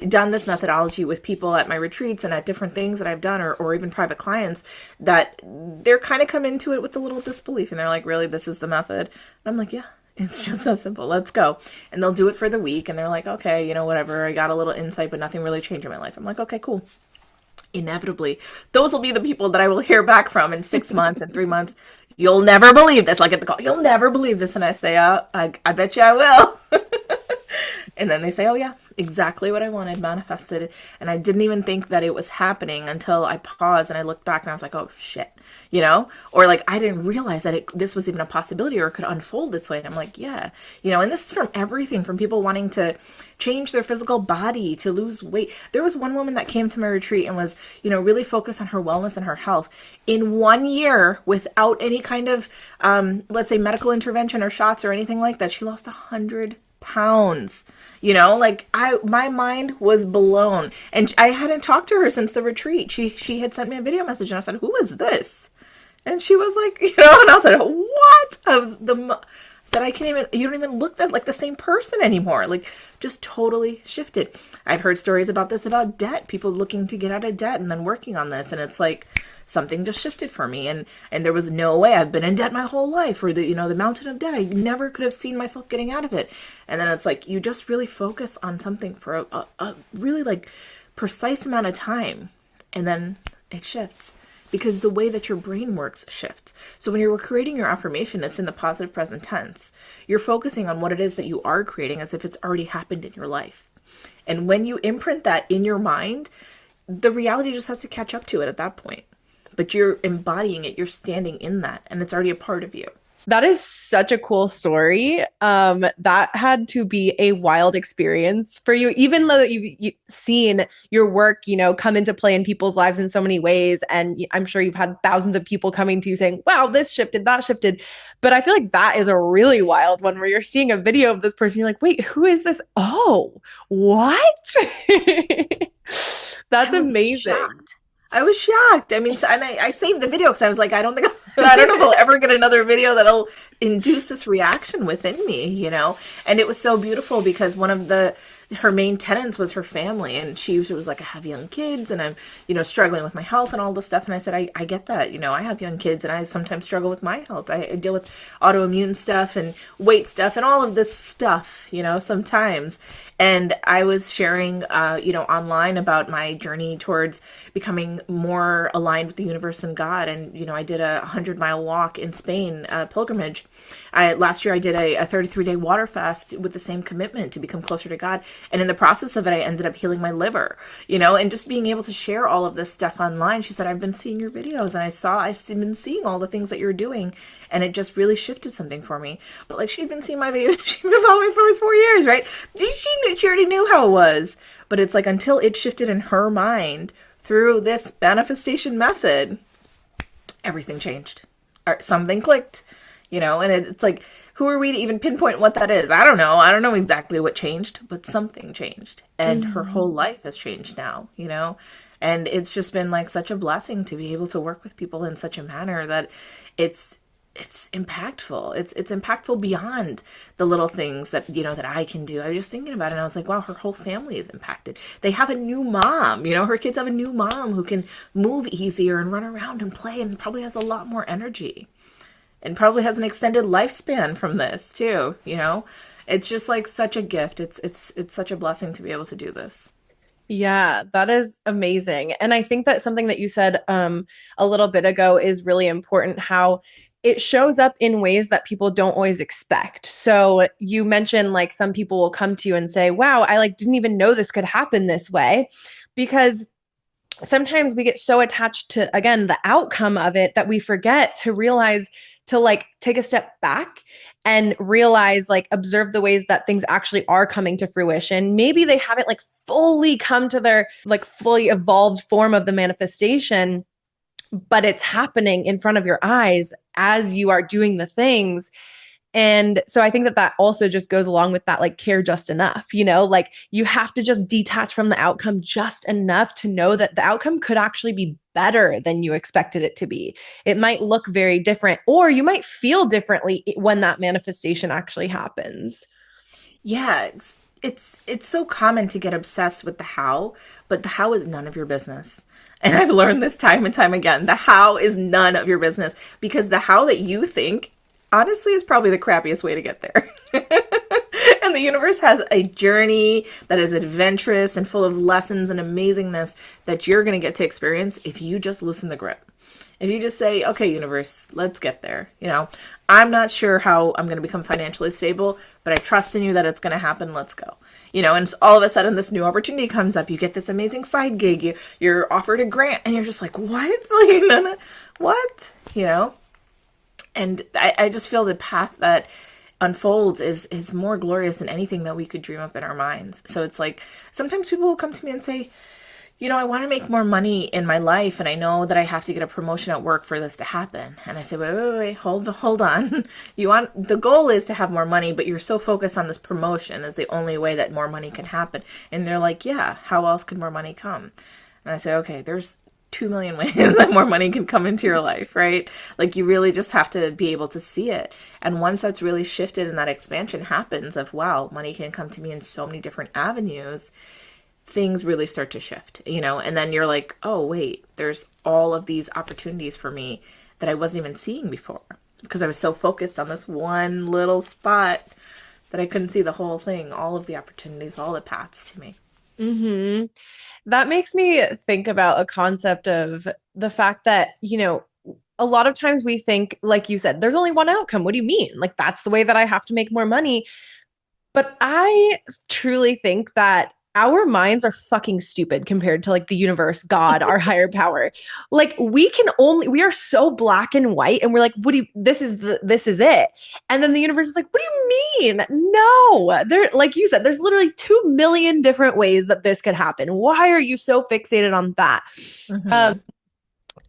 [SPEAKER 2] done this methodology with people at my retreats and at different things that I've done, or even private clients, that they're kind of come into it with a little disbelief. And they're like, really, this is the method? And I'm like, yeah. It's just that simple. Let's go. And they'll do it for the week. And they're like, okay, whatever. I got a little insight, but nothing really changed in my life. I'm like, okay, cool. Inevitably, those will be the people that I will hear back from in 6 months and 3 months. You'll never believe this. Like at the call, you'll never believe this. And I say, oh, I bet you I will. And then they say, oh yeah, exactly what I wanted manifested. And I didn't even think that it was happening until I paused and I looked back and I was like, oh shit, or like, I didn't realize that this was even a possibility, or it could unfold this way. And I'm like, yeah, and this is from everything from people wanting to change their physical body, to lose weight. There was one woman that came to my retreat and was, really focused on her wellness and her health. In 1 year, without any kind of, let's say medical intervention or shots or anything like that, she lost 100 pounds. Like my mind was blown, and I hadn't talked to her since the retreat. She had sent me a video message, and I said, who is this? And she was like, and I said, what? I said, I can't even, you don't even look like the same person anymore. Like, just totally shifted. I've heard stories about this, about debt, people looking to get out of debt and then working on this. And it's like, something just shifted for me. And there was no way. I've been in debt my whole life, or the mountain of debt. I never could have seen myself getting out of it. And then it's like, you just really focus on something for a really like precise amount of time. And then it shifts. Because the way that your brain works shifts. So when you're creating your affirmation, it's in the positive present tense. You're focusing on what it is that you are creating as if it's already happened in your life. And when you imprint that in your mind, the reality just has to catch up to it at that point. But you're embodying it, you're standing in that, and it's already a part of you.
[SPEAKER 1] That is such a cool story. That had to be a wild experience for you, even though you've seen your work, come into play in people's lives in so many ways. And I'm sure you've had thousands of people coming to you saying, wow, this shifted, that shifted. But I feel like that is a really wild one where you're seeing a video of this person. You're like, wait, who is this? Oh, what?
[SPEAKER 2] I
[SPEAKER 1] That's
[SPEAKER 2] was
[SPEAKER 1] amazing.
[SPEAKER 2] shocked. I was shocked. I mean, and I saved the video because I was like, I don't know if I'll ever get another video that'll induce this reaction within me, and it was so beautiful because one of her main tenants was her family, and she was like, I have young kids and I'm struggling with my health and all this stuff. And I said, I get that. I have young kids and I sometimes struggle with my health. I deal with autoimmune stuff and weight stuff and all of this stuff, sometimes. And I was sharing, online about my journey towards becoming more aligned with the universe and God. And, I did a 100-mile walk in Spain, pilgrimage. Last year I did a 33-day water fast with the same commitment to become closer to God. And in the process of it, I ended up healing my liver, and just being able to share all of this stuff online. She said, I've been seeing your videos and I've been seeing all the things that you're doing. And it just really shifted something for me. But like, she'd been seeing my videos, she'd been following me for like 4 years, right? She already knew how it was. But it's like, until it shifted in her mind through this manifestation method, everything changed. Or something clicked, and it's like, who are we to even pinpoint what that is? I don't know. I don't know exactly what changed, but something changed. And her whole life has changed now, And it's just been like such a blessing to be able to work with people in such a manner that it's impactful. It's impactful beyond the little things that, that I can do. I was just thinking about it and I was like, wow, her whole family is impacted. They have a new mom, her kids have a new mom who can move easier and run around and play and probably has a lot more energy and probably has an extended lifespan from this too. It's just like such a gift. It's such a blessing to be able to do this.
[SPEAKER 1] Yeah, that is amazing. And I think that something that you said a little bit ago is really important, how it shows up in ways that people don't always expect. So you mentioned like some people will come to you and say, wow, I like didn't even know this could happen this way, because sometimes we get so attached to, again, the outcome of it that we forget to realize, to like take a step back and realize, like, observe the ways that things actually are coming to fruition. Maybe they haven't like fully come to their like fully evolved form of the manifestation, but it's happening in front of your eyes as you are doing the things. And so I think that that also just goes along with that, like, care just enough, like you have to just detach from the outcome just enough to know that the outcome could actually be better than you expected it to be. It might look very different, or you might feel differently when that manifestation actually happens.
[SPEAKER 2] Yeah, it's so common to get obsessed with the how, but the how is none of your business. And I've learned this time and time again. The how is none of your business, because the how that you think, honestly, is probably the crappiest way to get there. And the universe has a journey that is adventurous and full of lessons and amazingness that you're going to get to experience if you just loosen the grip. If you just say, okay, universe, let's get there. I'm not sure how I'm going to become financially stable, but I trust in you that it's going to happen. Let's go. And all of a sudden this new opportunity comes up. You get this amazing side gig. You're offered a grant and you're just like, what? Like, no, what? And I just feel the path that unfolds is more glorious than anything that we could dream up in our minds. So it's like, sometimes people will come to me and say, I want to make more money in my life, and I know that I have to get a promotion at work for this to happen. And I say, wait, hold on. The goal is to have more money, but you're so focused on this promotion as the only way that more money can happen. And they're like, yeah, how else could more money come? And I say, okay, there's 2 million ways that more money can come into your life, right? Like, you really just have to be able to see it. And once that's really shifted and that expansion happens of, wow, money can come to me in so many different avenues, things really start to shift, and then you're like, oh, wait, there's all of these opportunities for me that I wasn't even seeing before, because I was so focused on this one little spot that I couldn't see the whole thing, all of the opportunities, all the paths to me.
[SPEAKER 1] That makes me think about a concept of the fact that, a lot of times we think, like you said, there's only one outcome. What do you mean? Like, that's the way that I have to make more money. But I truly think that our minds are fucking stupid compared to like the universe, God, our higher power. Like, we are so black and white, and we're like, this is it. And then the universe is like, what do you mean? No, like you said, there's literally 2 million different ways that this could happen. Why are you so fixated on that? Um,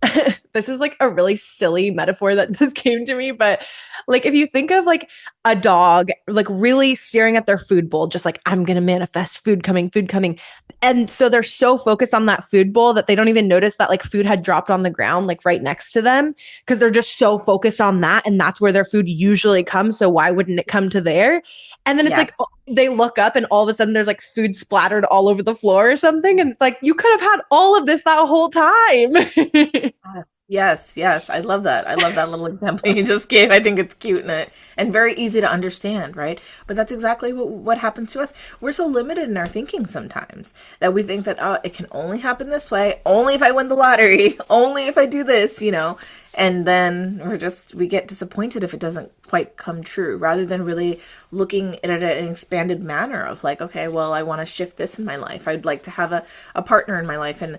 [SPEAKER 2] Mm-hmm.
[SPEAKER 1] this is like a really silly metaphor that just came to me, but like if you think of like a dog like really staring at their food bowl, just like I'm gonna manifest food coming, food coming. And so they're so focused on that food bowl that they don't even notice that like food had dropped on the ground like right next to them because they're just so focused on that, and that's where their food usually comes. So why wouldn't it come to there? And then it's like
[SPEAKER 2] Yes.
[SPEAKER 1] they look up and all of a sudden there's like food splattered all over the floor or something. And it's like, you could have had all of this that whole time.
[SPEAKER 2] Yes, yes, yes. I love that. I love that little example you just gave. I think it's cute and very easy to understand, right? But that's exactly what happens to us. We're so limited in our thinking sometimes that we think that, oh, it can only happen this way, only if I win the lottery, only if I do this, and then we get disappointed if it doesn't quite come true, rather than really looking at it in an expanded manner of like, okay, well, I want to shift this in my life. I'd like to have a partner in my life. And,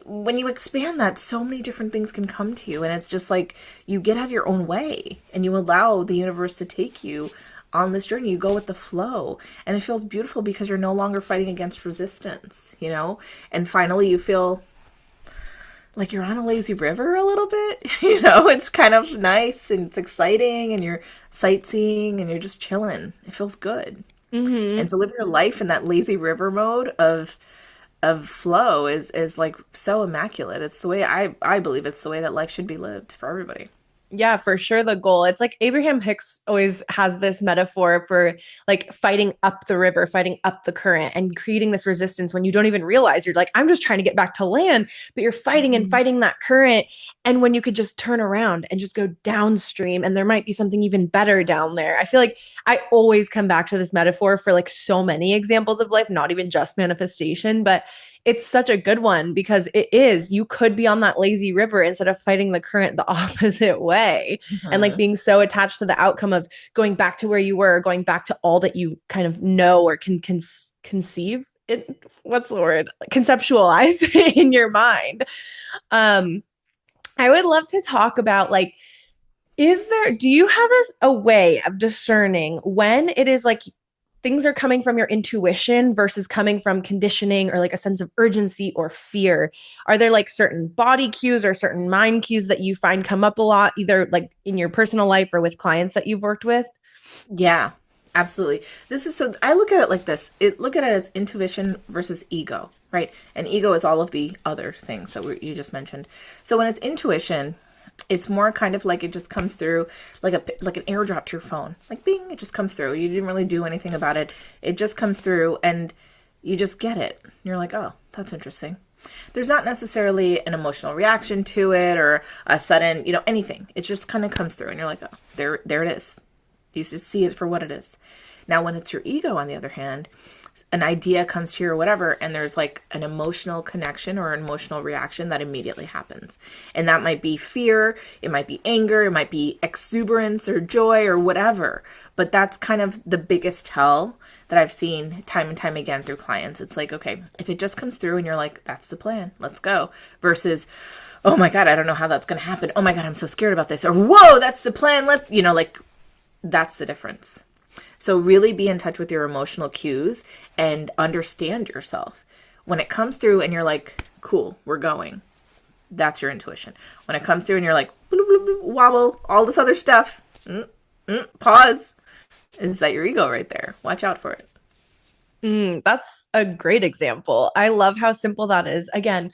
[SPEAKER 2] when you expand that, so many different things can come to you. And it's just like you get out of your own way and you allow the universe to take you on this journey. You go with the flow, and it feels beautiful because you're no longer fighting against resistance, and finally you feel like you're on a lazy river a little bit. It's kind of nice and it's exciting, and you're sightseeing and you're just chilling. It feels good.
[SPEAKER 1] Hmm.
[SPEAKER 2] And to live your life in that lazy river mode of flow is like so immaculate. It's the way I believe it's the way that life should be lived for everybody.
[SPEAKER 1] Yeah, for sure. The goal. It's like Abraham Hicks always has this metaphor for like fighting up the river, fighting up the current, and creating this resistance when you don't even realize you're like, I'm just trying to get back to land, but you're fighting and
[SPEAKER 2] Mhm.
[SPEAKER 1] fighting that current. And when you could just turn around and just go downstream, and there might be something even better down there. I feel like I always come back to this metaphor for like so many examples of life, not even just manifestation, but it's such a good one because it is, you could be on that lazy river instead of fighting the current the opposite way, and like
[SPEAKER 2] Mhm.
[SPEAKER 1] being so attached to the outcome of going back to where you were, going back to all that you kind of know or can conceive it, what's the word, conceptualize in your mind. um I would love to talk about like, do you have a way of discerning when it is like things are coming from your intuition versus coming from conditioning or like a sense of urgency or fear? Are there like certain body cues or certain mind cues that you find come up a lot, either like in your personal life or with clients that you've worked with?
[SPEAKER 2] Yeah, absolutely. This is so I look at it like this. Look at it as intuition versus ego, right? And ego is all of the other things that you just mentioned. So when it's intuition, it's more kind of like it just comes through like an airdrop to your phone. Like bing, it just comes through. You didn't really do anything about it. It just comes through and you just get it. You're like, "Oh, that's interesting." There's not necessarily an emotional reaction to it or a sudden, anything. It just kind of comes through and you're like, "Oh, there it is." You just see it for what it is. Now, when it's your ego, on the other hand, an idea comes to you or whatever, and there's like an emotional connection or an emotional reaction that immediately happens. And that might be fear, it might be anger, it might be exuberance or joy or whatever. But that's kind of the biggest tell that I've seen time and time again through clients. It's like, okay, if it just comes through and you're like, that's the plan, let's go, versus, oh my God, I don't know how that's going to happen. Oh my God, I'm so scared about this. Or, whoa, that's the plan. Like, that's the difference. So really be in touch with your emotional cues and understand yourself. When it comes through and you're like, cool, we're going, that's your intuition. When it comes through and you're like, bloop, bloop, bloop, wobble, all this other stuff, pause, is that your ego right there? Watch out for it.
[SPEAKER 1] That's a great example. I love how simple that is. Again,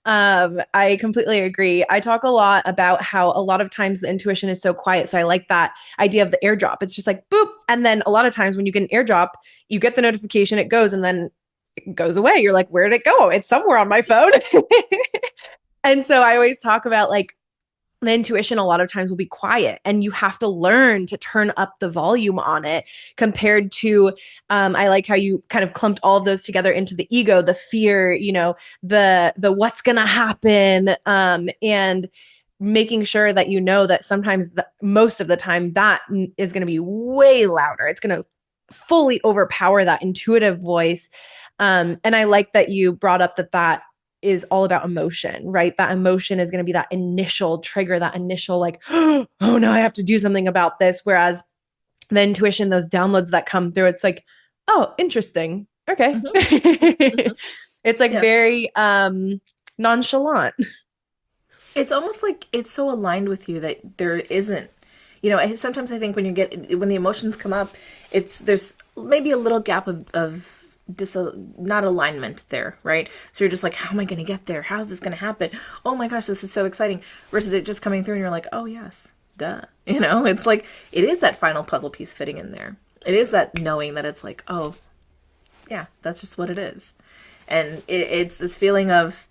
[SPEAKER 1] I completely agree. I talk a lot about how a lot of times the intuition is so quiet. So I like that idea of the airdrop. It's just like boop. And then a lot of times when you get an airdrop, you get the notification, it goes, and then it goes away. You're like, where did it go? It's somewhere on my phone. And so I always talk about like, the intuition a lot of times will be quiet, and you have to learn to turn up the volume on it compared to I like how you kind of clumped all of those together into the ego, the fear, the what's gonna happen, and making sure that that sometimes most of the time that is going to be way louder. It's going to fully overpower that intuitive voice. And I like that you brought up that is all about emotion, right? That emotion is going to be that initial trigger, that initial like, oh no, I have to do something about this. Whereas the intuition, those downloads that come through, it's like, oh, interesting. Okay.
[SPEAKER 2] Mm-hmm. Mm-hmm.
[SPEAKER 1] It's like
[SPEAKER 2] Yes.
[SPEAKER 1] very nonchalant.
[SPEAKER 2] It's almost like it's so aligned with you that there isn't, sometimes I think when the emotions come up, there's maybe a little gap of not alignment there, right? So you're just like, how am I going to get there? How's this going to happen? Oh my gosh, this is so exciting. Versus it just coming through and you're like, oh yes, duh. It's like, it is that final puzzle piece fitting in there. It is that knowing that it's like, oh yeah, that's just what it is. And it's this feeling of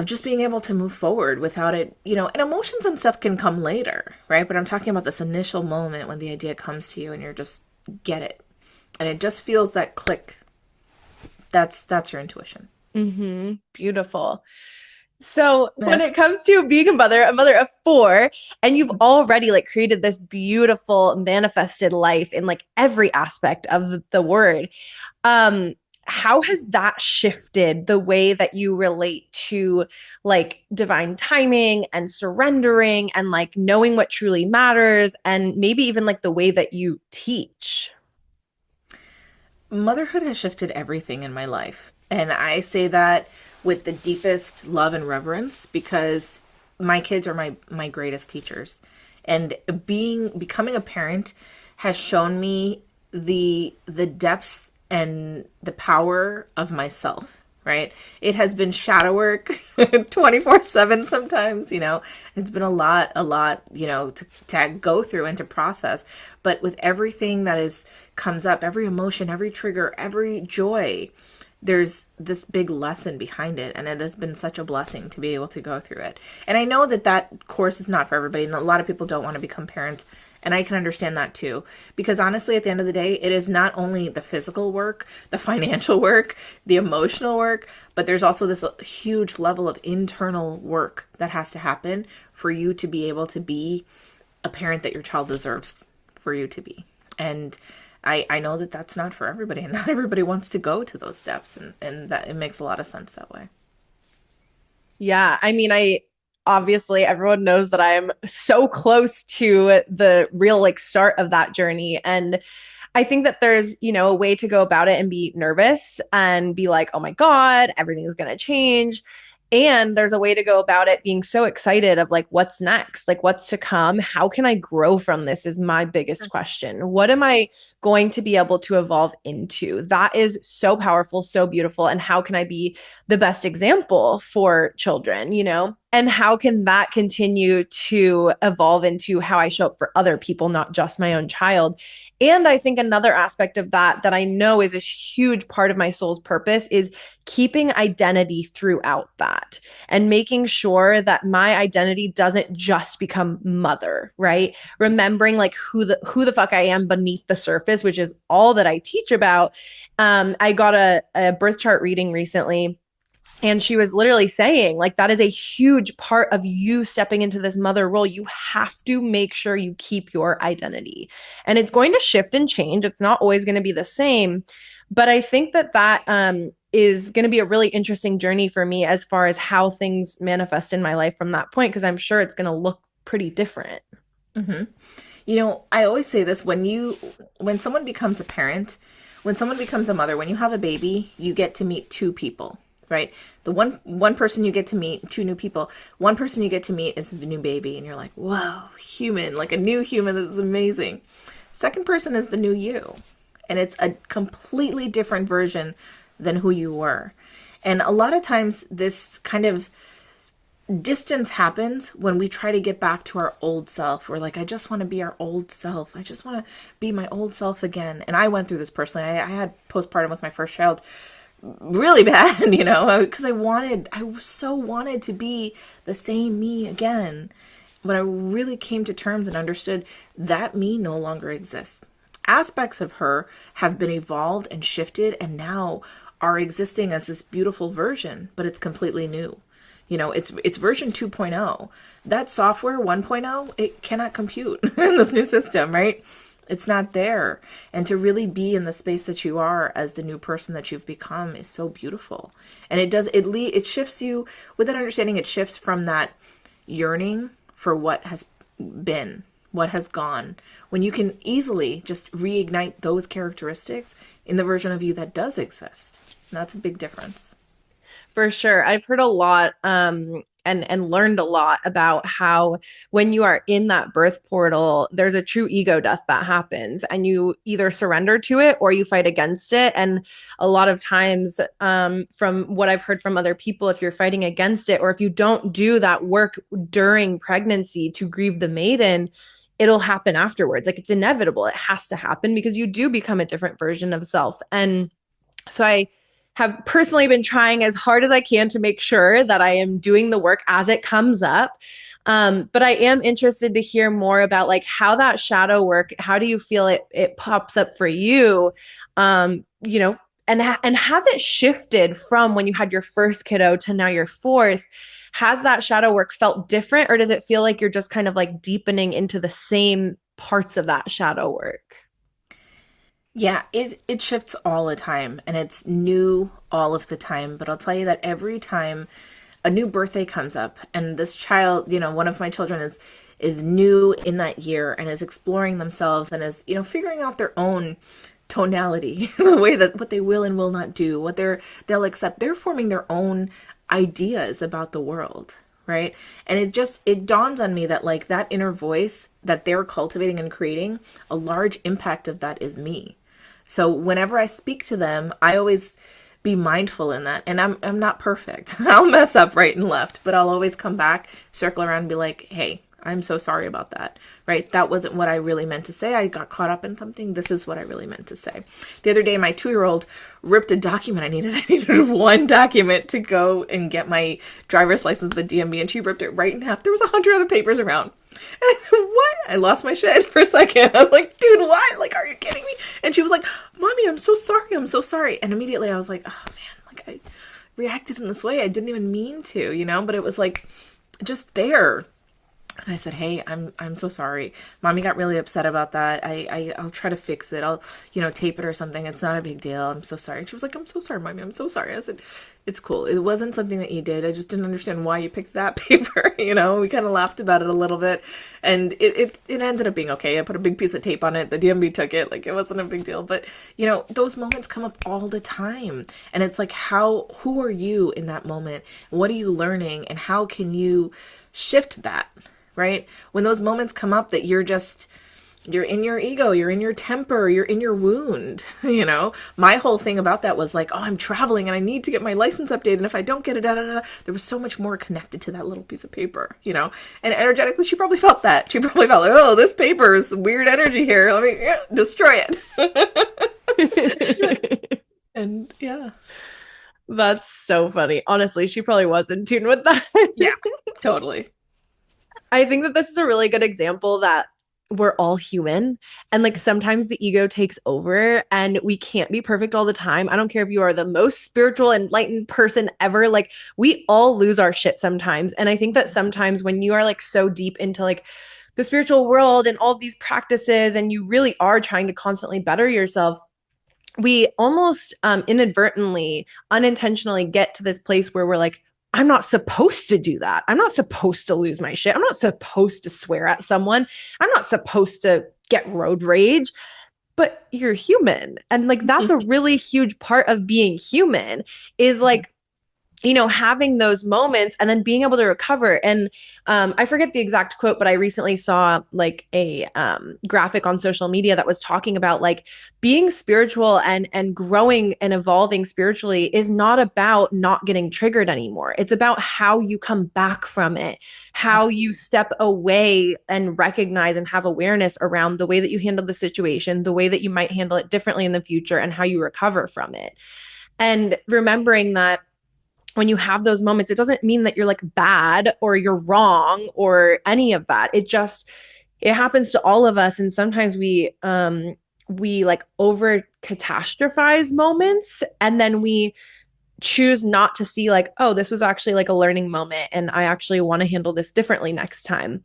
[SPEAKER 2] just being able to move forward without it, and emotions and stuff can come later, right? But I'm talking about this initial moment when the idea comes to you and you're just get it. And it just feels that click. That's your intuition.
[SPEAKER 1] Mm-hmm. Beautiful. So when
[SPEAKER 2] Yeah.
[SPEAKER 1] it comes to being a mother of four, and you've already like created this beautiful manifested life in like every aspect of the word, um, how has that shifted the way that you relate to like divine timing and surrendering and like knowing what truly matters and maybe even like the way that you teach?
[SPEAKER 2] Motherhood has shifted everything in my life. And I say that with the deepest love and reverence because my kids are my greatest teachers. And becoming a parent has shown me the depths and the power of myself, right? It has been shadow work 24/7 sometimes, It's been a lot, to go through and to process. But with everything that comes up, every emotion, every trigger, every joy, there's this big lesson behind it, and it has been such a blessing to be able to go through it. And I know that course is not for everybody, and a lot of people don't want to become parents, and I can understand that too. Because honestly, at the end of the day, it is not only the physical work, the financial work, the emotional work, but there's also this huge level of internal work that has to happen for you to be able to be a parent that your child deserves for you to be. And I know that that's not for everybody, and not everybody wants to go to those steps, and that it makes a lot of sense that way.
[SPEAKER 1] Yeah, I mean, I obviously everyone knows that I am so close to the real like start of that journey. And I think that there's, a way to go about it and be nervous and be like, oh my God, everything is going to change. And there's a way to go about it being so excited of like, what's next? Like, what's to come? How can I grow from this? Is my biggest
[SPEAKER 2] Yes.
[SPEAKER 1] question. What am I going to be able to evolve into? That is so powerful, so beautiful. And how can I be the best example for children, And how can that continue to evolve into how I show up for other people, not just my own child? And I think another aspect of that I know is a huge part of my soul's purpose is keeping identity throughout that and making sure that my identity doesn't just become mother, right? Remembering like who the fuck I am beneath the surface, which is all that I teach about. I got a birth chart reading recently, and she was literally saying, like, that is a huge part of you stepping into this mother role. You have to make sure you keep your identity. And it's going to shift and change. It's not always going to be the same. But I think that is going to be a really interesting journey for me as far as how things manifest in my life from that point, because I'm sure it's going to look pretty different.
[SPEAKER 2] Mm-hmm. I always say this when someone becomes a parent, when someone becomes a mother, when you have a baby, you get to meet two people, right? The one person you get to meet, two new people. One person you get to meet is the new baby, and you're like, whoa, human, like a new human. This is amazing. Second person is the new you, and it's a completely different version than who you were. And a lot of times, this kind of distance happens when we try to get back to our old self. We're like, I just want to be our old self. I just want to be my old self again. And I went through this personally. I had postpartum with my first child really bad, because I so wanted to be the same me again. But I really came to terms and understood that me no longer exists. Aspects of her have been evolved and shifted and now are existing as this beautiful version, but it's completely new. It's version 2.0. That software 1.0, it cannot compute in this new system, right? It's not there. And to really be in the space that you are as the new person that you've become is so beautiful. And it shifts you with that understanding. It shifts from that yearning for what has been, what has gone, when you can easily just reignite those characteristics in the version of you that does exist. And that's a big difference.
[SPEAKER 1] For sure. I've heard a lot and learned a lot about how when you are in that birth portal, there's a true ego death that happens, and you either surrender to it or you fight against it. And a lot of times, from what I've heard from other people, if you're fighting against it, or if you don't do that work during pregnancy to grieve the maiden, it'll happen afterwards. Like, it's inevitable. It has to happen because you do become a different version of self. And so I have personally been trying as hard as I can to make sure that I am doing the work as it comes up. But I am interested to hear more about like how that shadow work, how do you feel it pops up for you? You know, and has it shifted from when you had your first kiddo to now your fourth? Has that shadow work felt different, or does it feel like you're just kind of like deepening into the same parts of that shadow work?
[SPEAKER 2] Yeah, it shifts all the time and it's new all of the time. But I'll tell you that every time a new birthday comes up and this child, one of my children is new in that year and is exploring themselves and is, figuring out their own tonality, the way that what they will and will not do, what they'll accept. They're forming their own ideas about the world, right? And it dawns on me that like that inner voice that they're cultivating and creating, a large impact of that is me. So whenever I speak to them, I always be mindful in that. And I'm not perfect. I'll mess up right and left, but I'll always come back, circle around and be like, "Hey, I'm so sorry about that." Right? That wasn't what I really meant to say. I got caught up in something. This is what I really meant to say. The other day, my 2-year-old ripped a document I needed. I needed one document to go and get my driver's license at the DMV, and she ripped it right in half. There was 100 other papers around. And I said, "What?" I lost my shit for a second. I'm like, "Dude, what? Like, are you kidding me?" And she was like, "Mommy, I'm so sorry. I'm so sorry." And immediately I was like, "Oh man, like I reacted in this way. I didn't even mean to, but it was like just there." And I said, "Hey, I'm so sorry. Mommy got really upset about that. I'll try to fix it. I'll, tape it or something. It's not a big deal. I'm so sorry." And she was like, "I'm so sorry, Mommy. I'm so sorry." I said, "It's cool. It wasn't something that you did. I just didn't understand why you picked that paper." We kind of laughed about it a little bit, and it ended up being okay. I put a big piece of tape on it. The DMV took it. Like, it wasn't a big deal. But those moments come up all the time, and it's like, who are you in that moment? What are you learning, and how can you shift that? Right? When those moments come up that you're in your ego, you're in your temper, you're in your wound, My whole thing about that was like, "Oh, I'm traveling and I need to get my license updated. And if I don't get it, da, da, da." There was so much more connected to that little piece of paper, And energetically, she probably felt that. She probably felt like, "Oh, this paper is weird energy here. Let me destroy it." And yeah.
[SPEAKER 1] That's so funny. Honestly, she probably was in tune with that.
[SPEAKER 2] Yeah, totally.
[SPEAKER 1] I think that this is a really good example that we're all human, and like sometimes the ego takes over and we can't be perfect all the time. I don't care if you are the most spiritual enlightened person ever, like we all lose our shit sometimes. And I think that sometimes when you are like so deep into like the spiritual world and all of these practices and you really are trying to constantly better yourself, we almost inadvertently, unintentionally get to this place where we're like, "I'm not supposed to do that. I'm not supposed to lose my shit. I'm not supposed to swear at someone. I'm not supposed to get road rage." But you're human. And like, that's a really huge part of being human, is like, having those moments and then being able to recover. And I forget the exact quote, but I recently saw like a graphic on social media that was talking about like being spiritual and growing and evolving spiritually is not about not getting triggered anymore. It's about how you come back from it, how
[SPEAKER 2] Absolutely.
[SPEAKER 1] you step away and recognize and have awareness around the way that you handle the situation, the way that you might handle it differently in the future, and how you recover from it. And remembering that when you have those moments, it doesn't mean that you're like bad or you're wrong or any of that. It happens to all of us. And sometimes we like over catastrophize moments, and then we choose not to see like, "Oh, this was actually like a learning moment and I actually want to handle this differently next time."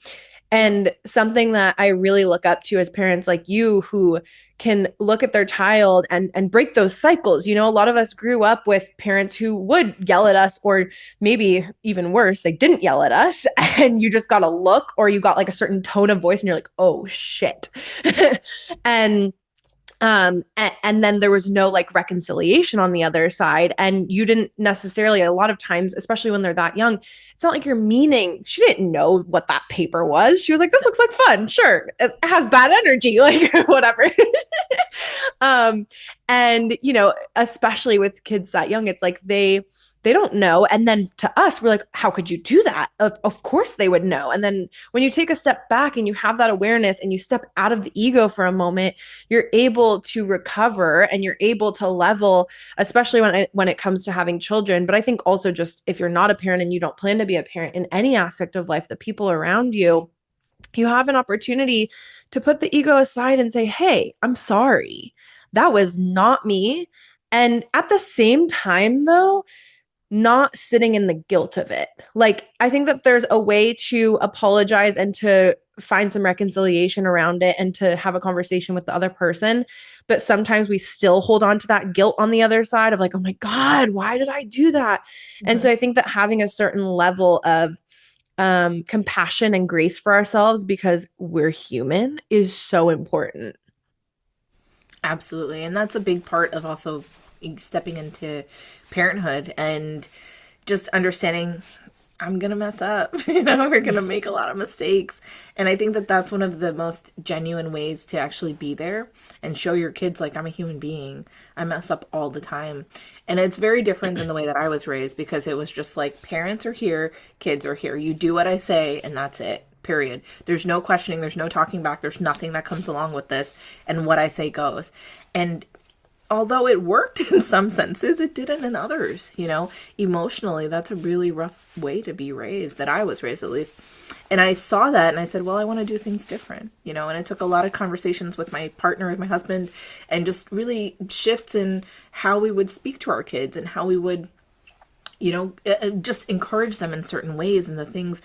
[SPEAKER 1] And something that I really look up to as parents like you, who can look at their child and break those cycles. A lot of us grew up with parents who would yell at us, or maybe even worse, they didn't yell at us, and you just got a look or you got like a certain tone of voice and you're like, "Oh shit." And And then there was no like reconciliation on the other side. And you didn't necessarily, a lot of times, especially when they're that young, it's not like you're meaning, she didn't know what that paper was. She was like, this looks like fun. Sure. It has bad energy, like whatever. um, and especially with kids that young, it's like they don't know. And then to us, we're like, how could you do that? Of course they would know. And then when you take a step back and you have that awareness and you step out of the ego for a moment, you're able to recover and you're able to level, especially when it comes to having children. But I think also, just if you're not a parent and you don't plan to be a parent in any aspect of life, the people around you, you have an opportunity to put the ego aside and say, hey, I'm sorry. That was not me. And at the same time, though, not sitting in the guilt of it. Like, I think that there's a way to apologize and to find some reconciliation around it and to have a conversation with the other person. But sometimes we still hold on to that guilt on the other side of like, oh my God, why did I do that? And so
[SPEAKER 2] Mhm.
[SPEAKER 1] I think that having a certain level of compassion and grace for ourselves because we're human is so important.
[SPEAKER 2] Absolutely. And that's a big part of also stepping into parenthood and just understanding I'm going to mess up. We're going to make a lot of mistakes. And I think that that's one of the most genuine ways to actually be there and show your kids, like, I'm a human being. I mess up all the time. And it's very different than the way that I was raised, because it was just like, parents are here, kids are here. You do what I say, and that's it. Period. There's no questioning, there's no talking back, there's nothing that comes along with this, and what I say goes. And although it worked in some senses, it didn't in others. Emotionally, that's a really rough way to be raised, that I was raised at least. And I saw that and I said, well, I want to do things different, and it took a lot of conversations with my partner, with my husband, and just really shifts in how we would speak to our kids and how we would, just encourage them in certain ways, and the things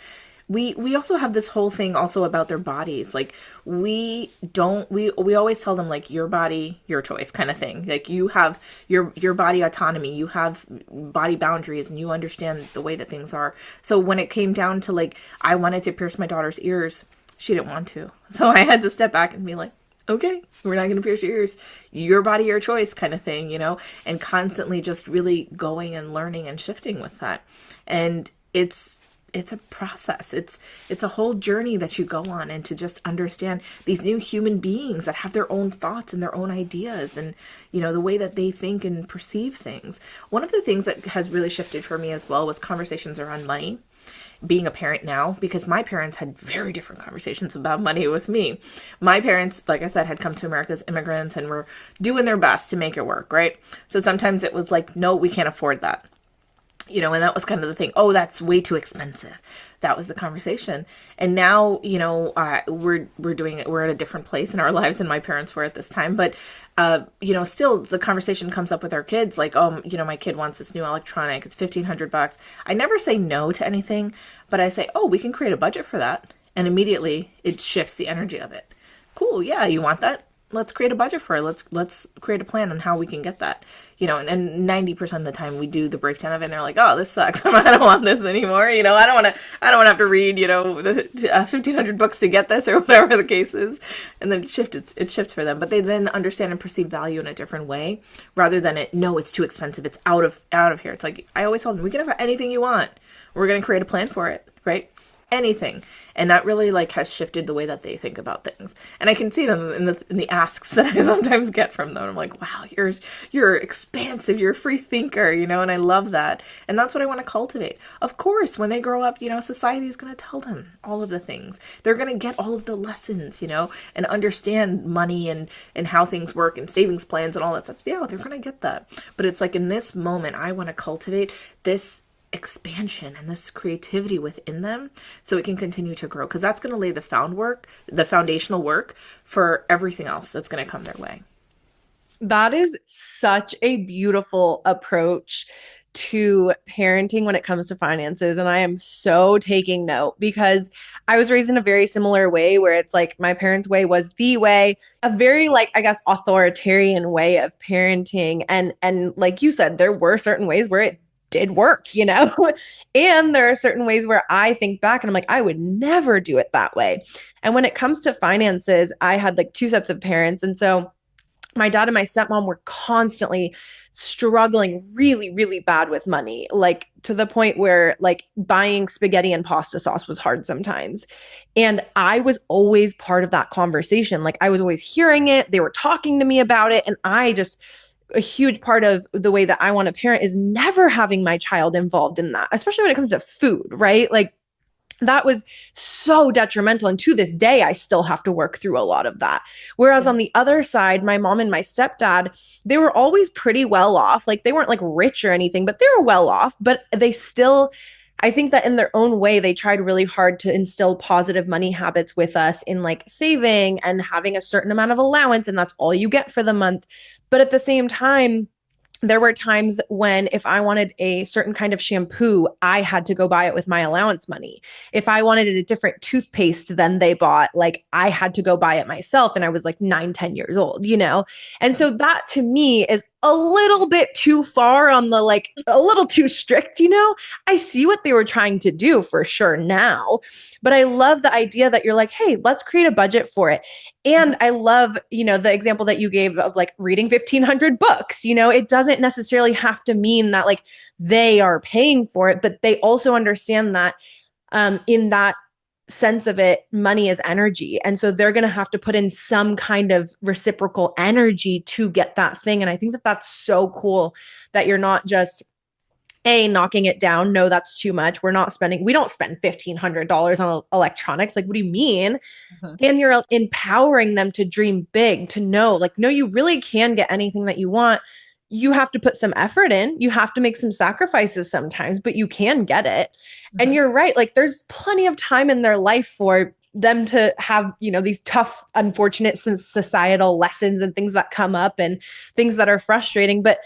[SPEAKER 2] we also have this whole thing also about their bodies. Like, we always tell them, like, your body, your choice kind of thing. Like, you have your body autonomy, you have body boundaries, and you understand the way that things are. So when it came down to, like, I wanted to pierce my daughter's ears, she didn't want to. So I had to step back and be like, okay, we're not going to pierce your ears. Your body, your choice kind of thing, and constantly just really going and learning and shifting with that. And it's a process. It's a whole journey that you go on, and to just understand these new human beings that have their own thoughts and their own ideas, and the way that they think and perceive things. One of the things that has really shifted for me as well was conversations around money. Being a parent now, because my parents had very different conversations about money with me. My parents, like I said, had come to America as immigrants and were doing their best to make it work, right? So sometimes it was like, no, we can't afford that. And that was kind of the thing. Oh, that's way too expensive. That was the conversation. And now, we're doing it. We're at a different place in our lives than my parents were at this time. But, still the conversation comes up with our kids. Like, oh, my kid wants this new electronic. It's $1,500. I never say no to anything, but I say, oh, we can create a budget for that. And immediately it shifts the energy of it. Cool. Yeah. You want that? Let's create a budget for it. Let's create a plan on how we can get that. And 90% of the time we do the breakdown of it, and they're like, oh, this sucks. I don't want this anymore. I don't want to have to read, the 1,500 books to get this, or whatever the case is. And then it shifts for them. But they then understand and perceive value in a different way, rather than no, it's too expensive. It's out of here. It's like, I always tell them, we can have anything you want. We're going to create a plan for it, right? Anything. And that really, like, has shifted the way that they think about things. And I can see them in the asks that I sometimes get from them. I'm like, wow, you're expansive, you're a free thinker, and I love that. And that's what I want to cultivate. Of course, when they grow up, society is going to tell them all of the things. They're going to get all of the lessons, and understand money and how things work and savings plans and all that stuff. Yeah, they're going to get that. But it's like, in this moment, I want to cultivate this expansion and this creativity within them, so it can continue to grow, because that's going to lay the foundational work for everything else that's going to come their way.
[SPEAKER 1] That is such a beautiful approach to parenting when it comes to finances. And I am so taking note, because I was raised in a very similar way, where it's like my parents' way was the way, a very, like, I guess, authoritarian way of parenting. And like you said, there were certain ways where it did work, and there are certain ways where I think back and I'm like, I would never do it that way. And when it comes to finances, I had like two sets of parents. And so my dad and my stepmom were constantly struggling really, really bad with money, like to the point where like buying spaghetti and pasta sauce was hard sometimes. And I was always part of that conversation. Like I was always hearing it. They were talking to me about it. And I just, a huge part of the way that I want to parent is never having my child involved in that, especially when it comes to food, right? Like that was so detrimental. And to this day, I still have to work through a lot of that. Whereas
[SPEAKER 2] Yeah.
[SPEAKER 1] on the other side, my mom and my stepdad, they were always pretty well off. Like they weren't like rich or anything, but they were well off. But they still, I think that in their own way, they tried really hard to instill positive money habits with us in like saving and having a certain amount of allowance. And that's all you get for the month. But at the same time, there were times when if I wanted a certain kind of shampoo, I had to go buy it with my allowance money. If I wanted a different toothpaste than they bought, like I had to go buy it myself. And I was like 9, 10 years old, you know? And so that to me is a little bit too far on the like a little too strict, you know? I see what they were trying to do for sure now, but I love the idea that you're like, hey, let's create a budget for it. And I love, you know, the example that you gave of like reading 1,500 books. You know, it doesn't necessarily have to mean that like they are paying for it, but they also understand that in that sense of it, money is energy. And so they're going to have to put in some kind of reciprocal energy to get that thing. And I think that that's so cool that you're not just knocking it down. No, that's too much. We don't spend $1,500 on electronics. Like, what do you mean?
[SPEAKER 2] Mhm.
[SPEAKER 1] And you're empowering them to dream big, to know, like, no, you really can get anything that you want. You have to put some effort in. You have to make some sacrifices sometimes, but you can get it. And
[SPEAKER 2] Mhm.
[SPEAKER 1] you're right. Like, there's plenty of time in their life for them to have, you know, these tough, unfortunate societal lessons and things that come up and things that are frustrating. But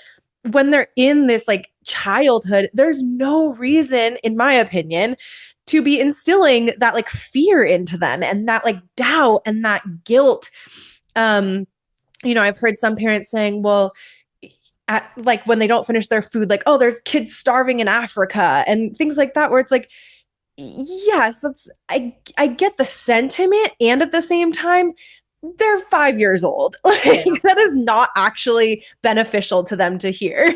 [SPEAKER 1] when they're in this like childhood, there's no reason, in my opinion, to be instilling that like fear into them and that like doubt and that guilt. Um, you know, I've heard some parents saying, well, like when they don't finish their food, like, oh, there's kids starving in Africa and things like that, where it's like, yes, I get the sentiment, and at the same time, they're 5 years old. Like
[SPEAKER 2] Yeah.
[SPEAKER 1] that is not actually beneficial to them to hear.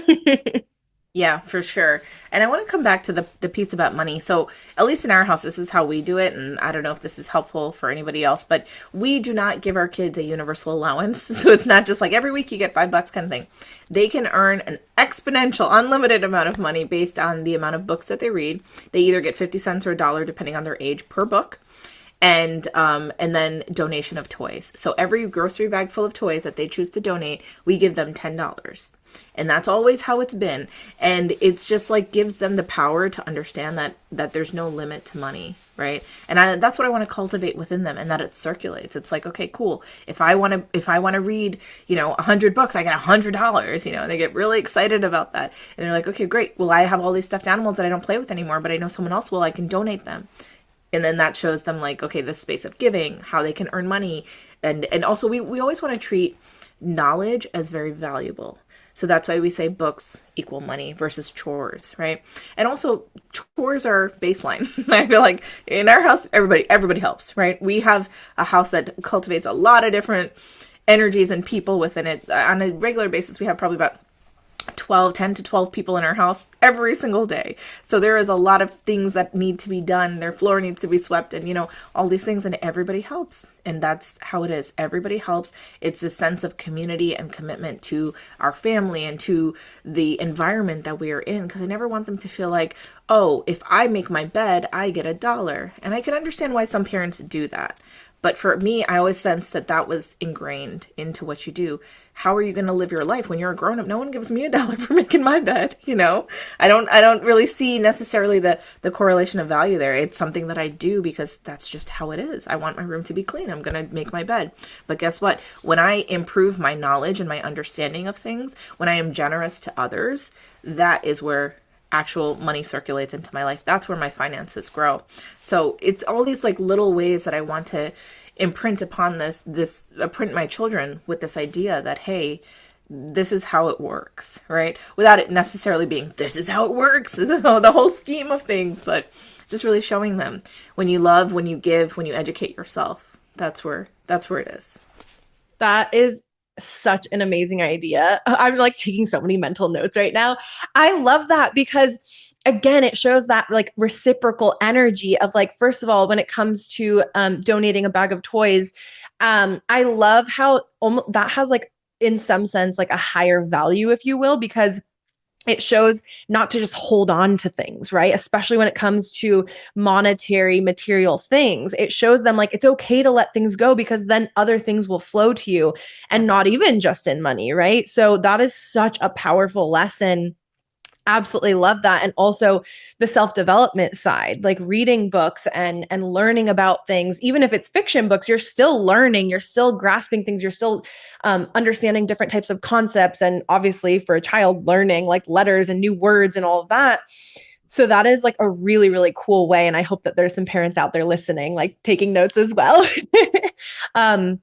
[SPEAKER 2] Yeah, for sure. And I want to come back to the piece about money. So, at least in our house, this is how we do it. And I don't know if this is helpful for anybody else, but we do not give our kids a universal allowance. So, it's not just like every week you get $5 kind of thing. They can earn an exponential, unlimited amount of money based on the amount of books that they read. They either get 50 cents or a dollar, depending on their age, per book. And then donation of toys. So every grocery bag full of toys that they choose to donate, we give them $10. And that's always how it's been. And it's just like gives them the power to understand that there's no limit to money, right? And that's what I want to cultivate within them, and that it circulates. It's like, okay, cool. If I want to read, 100 books, I get $100. And they get really excited about that. And they're like, okay, great. Well, I have all these stuffed animals that I don't play with anymore, but I know someone else will. I can donate them. And then that shows them like, okay, this space of giving, how they can earn money. And also we always want to treat knowledge as very valuable. So that's why we say books equal money versus chores, right? And also chores are baseline. I feel like in our house, everybody helps, right? We have a house that cultivates a lot of different energies and people within it. On a regular basis, we have probably about 10 to 12 people in our house every single day. So there is a lot of things that need to be done. Their floor needs to be swept and, all these things, and everybody helps. And that's how it is. Everybody helps. It's this sense of community and commitment to our family and to the environment that we are in. Because I never want them to feel like, oh, if I make my bed, I get $1. And I can understand why some parents do that. But for me, I always sensed that was ingrained into what you do. How are you going to live your life when you're a grown up? No one gives me $1 for making my bed. I don't really see necessarily the correlation of value there. It's something that I do because that's just how it is. I want my room to be clean. I'm going to make my bed. But guess what? When I improve my knowledge and my understanding of things, when I am generous to others, that is where actual money circulates into my life. That's where my finances grow. So it's all these like little ways that I want to imprint upon print my children with this idea that, hey, this is how it works, right? Without it necessarily being, this is how it works, the whole scheme of things, but just really showing them when you love, when you give, when you educate yourself, that's where it is.
[SPEAKER 1] That is such an amazing idea. I'm like taking so many mental notes right now. I love that because again, it shows that like reciprocal energy of like, first of all, when it comes to donating a bag of toys, I love how that has like, in some sense, like a higher value, if you will, because it shows not to just hold on to things, right? Especially when it comes to monetary, material things. It shows them like it's okay to let things go because then other things will flow to you and not
[SPEAKER 2] Yes.
[SPEAKER 1] even just in money, right? So that is such a powerful lesson. Absolutely love that. And also the self-development side, like reading books and learning about things. Even if it's fiction books, you're still learning, you're still grasping things, you're still understanding different types of concepts, and obviously for a child, learning like letters and new words and all of that. So that is like a really, really cool way. And I hope that there's some parents out there listening, like taking notes as well. um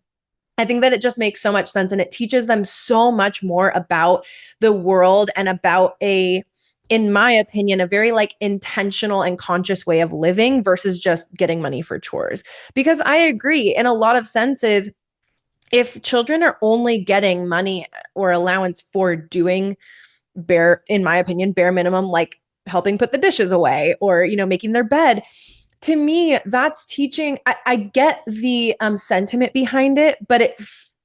[SPEAKER 1] I think that it just makes so much sense, and it teaches them so much more about the world and about in my opinion, a very like intentional and conscious way of living versus just getting money for chores. Because I agree, in a lot of senses, if children are only getting money or allowance for doing bare, in my opinion, bare minimum, like helping put the dishes away or, making their bed, to me, that's teaching. I get the sentiment behind it, but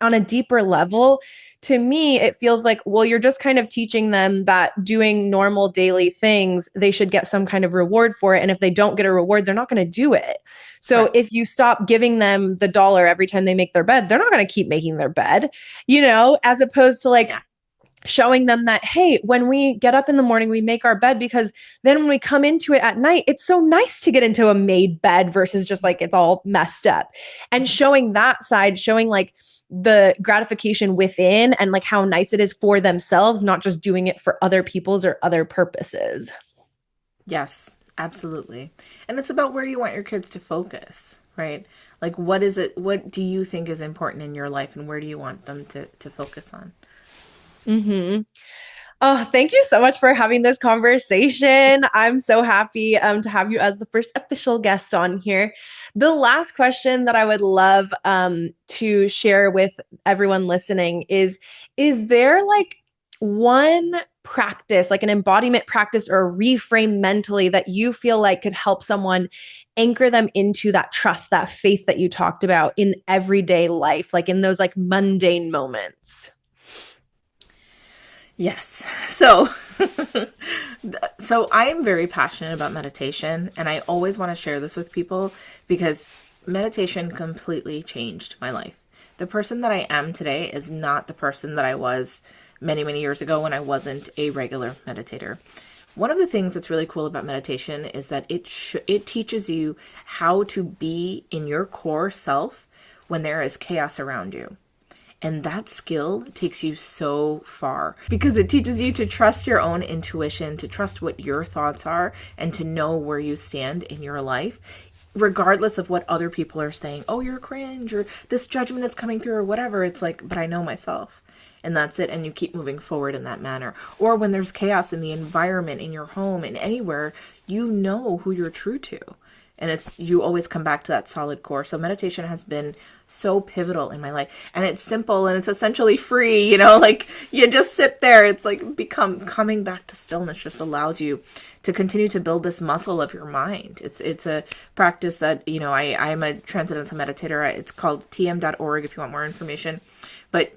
[SPEAKER 1] on a deeper level, to me, it feels like, well, you're just kind of teaching them that doing normal daily things, they should get some kind of reward for it. And if they don't get a reward, they're not going to do it. So
[SPEAKER 2] Correct.
[SPEAKER 1] if you stop giving them the dollar every time they make their bed, they're not going to keep making their bed, as opposed to like
[SPEAKER 2] Yeah.
[SPEAKER 1] showing them that, hey, when we get up in the morning, we make our bed because then when we come into it at night, it's so nice to get into a made bed versus just like it's all messed up. And showing that side, showing like the gratification within and like how nice it is for themselves, not just doing it for other people's or other purposes.
[SPEAKER 2] Yes, absolutely. And it's about where you want your kids to focus, right? Like, what is it? What do you think is important in your life, and where do you want them to focus on?
[SPEAKER 1] Mm-hmm. Oh, thank you so much for having this conversation. I'm so happy to have you as the first official guest on here. The last question that I would love to share with everyone listening is there like one practice, like an embodiment practice or a reframe mentally that you feel like could help someone anchor them into that trust, that faith that you talked about in everyday life, like in those like mundane moments?
[SPEAKER 2] Yes. So, so I am very passionate about meditation, and I always want to share this with people because meditation completely changed my life. The person that I am today is not the person that I was many, many years ago when I wasn't a regular meditator. One of the things that's really cool about meditation is that it teaches you how to be in your core self when there is chaos around you. And that skill takes you so far because it teaches you to trust your own intuition, to trust what your thoughts are, and to know where you stand in your life, regardless of what other people are saying. Oh, you're cringe, or this judgment is coming through, or whatever. It's like, but I know myself. And that's it. And you keep moving forward in that manner. Or when there's chaos in the environment, in your home, and anywhere, you know who you're true to. And you always come back to that solid core. So meditation has been so pivotal in my life, and it's simple and it's essentially free, like you just sit there. It's like coming back to stillness just allows you to continue to build this muscle of your mind. It's a practice that, I'm a transcendental meditator. It's called tm.org if you want more information, but